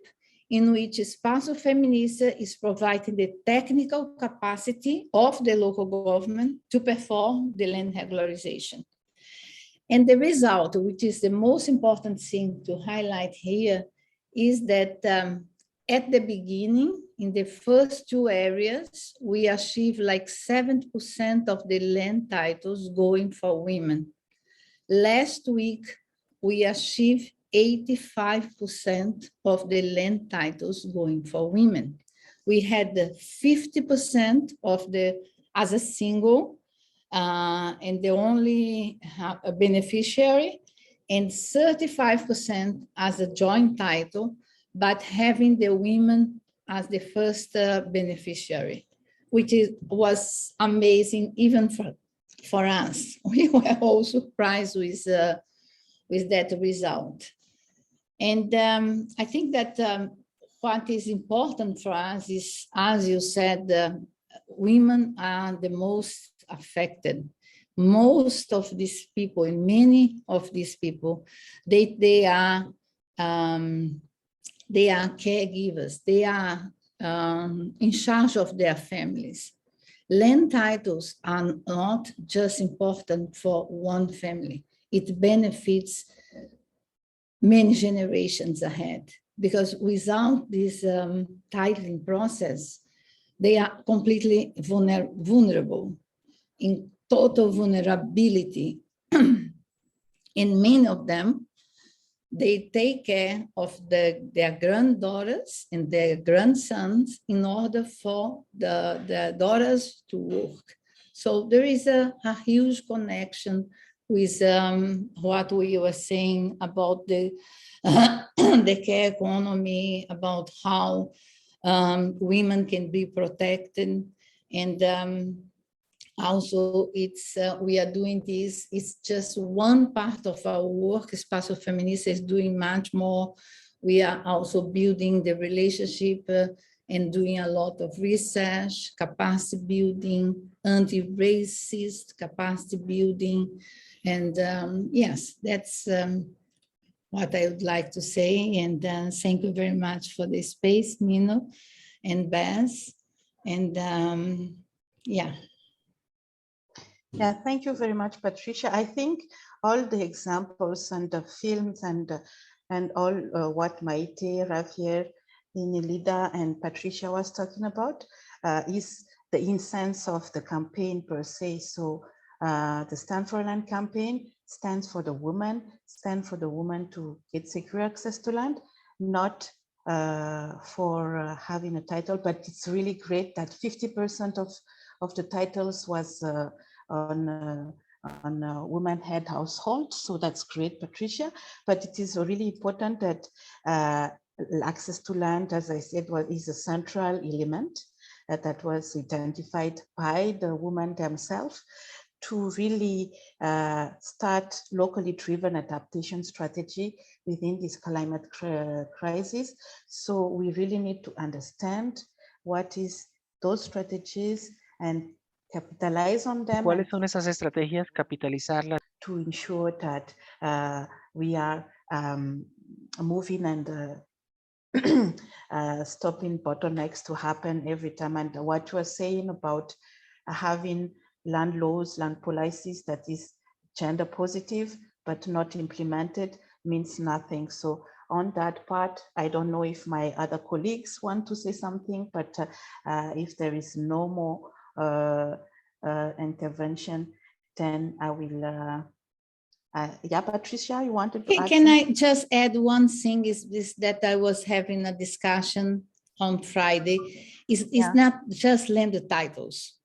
in which Espaço Feminista is providing the technical capacity of the local government to perform the land regularization. And the result, which is the most important thing to highlight here, is that at the beginning, in the first two areas, we achieved like 70% of the land titles going for women. Last week, we achieved 85% of the land titles going for women. We had 50% of as a single, and the only beneficiary, and 35% as a joint title, but having the women as the first beneficiary, which was amazing even for us. We were all surprised with that result. And I think that what is important for us is, as you said, women are the most affected. Most of these people, and many of these people, they are caregivers. They are in charge of their families. Land titles are not just important for one family. It benefits many generations ahead, because without this titling process, they are completely vulnerable, in total vulnerability. And many of them, they take care of their granddaughters and their grandsons in order for the daughters to work. So there is a huge connection with what we were saying about the care economy, about how women can be protected. And also we are doing this, it's just one part of our work. Espaço Feminista is doing much more. We are also building the relationship and doing a lot of research, capacity building, anti-racist capacity building. And yes, that's what I would like to say. And thank you very much for the space, Mino and Bess. And yeah. Yeah, thank you very much, Patricia. I think all the examples and the films and all what Maite, Javier, Inelida, and Patricia was talking about is the essence of the campaign per se. So the Stand for Land campaign stands for the woman, to get secure access to land, not for having a title, but it's really great that 50% of the titles was on women-head households. So that's great, Patricia. But it is really important that access to land, as I said, is a central element that was identified by the women themselves to really start locally driven adaptation strategy within this climate crisis. So we really need to understand what is those strategies and capitalize on them. ¿Cuáles son esas estrategias? Capitalizarlas. To ensure that we are moving and stopping bottlenecks to happen every time. And what you are saying about having land laws, land policies that is gender positive but not implemented means nothing. So on that part, I don't know if my other colleagues want to say something, but if there is no more intervention, then I will. Yeah, Patricia, you wanted to add Can something? I just add one thing? Is this that I was having a discussion on Friday? It's not just land titles.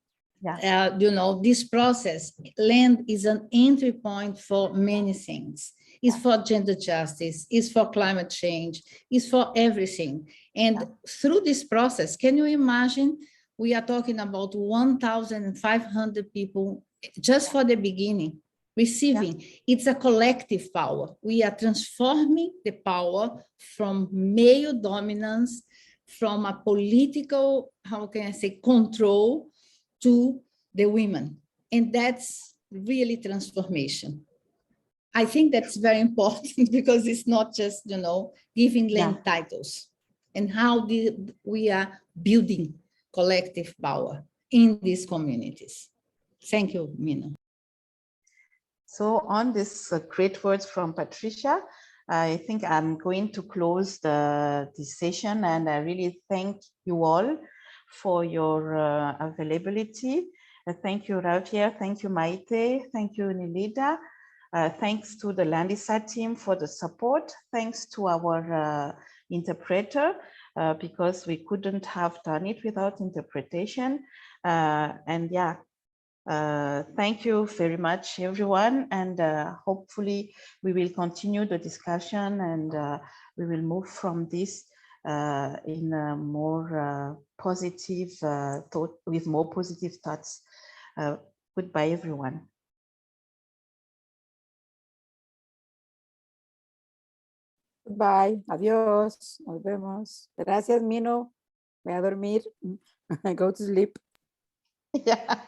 Yeah. You know, this process, land is an entry point for many things. It's for gender justice, it's for climate change, it's for everything. And through this process, can you imagine, we are talking about 1,500 people just for the beginning, receiving. It's a collective power. We are transforming the power from male dominance, from a political, how can I say, control, to the women. And that's really transformation. I think that's very important because it's not just, you know, giving land titles, and how we are building collective power in these communities. Thank you, Mino. So on this great words from Patricia, I think I'm going to close this session, and I really thank you all for your availability. Thank you, Javier. Thank you, Maite. Thank you, Nilida. Thanks to the Landisa team for the support. Thanks to our interpreter. because we couldn't have done it without interpretation. And yeah, thank you very much, everyone. And hopefully we will continue the discussion and we will move from this in a more positive thought, with more positive thoughts. Goodbye, everyone. Bye, adiós, nos vemos. Gracias, Mino. Voy a dormir. I go to sleep. Yeah.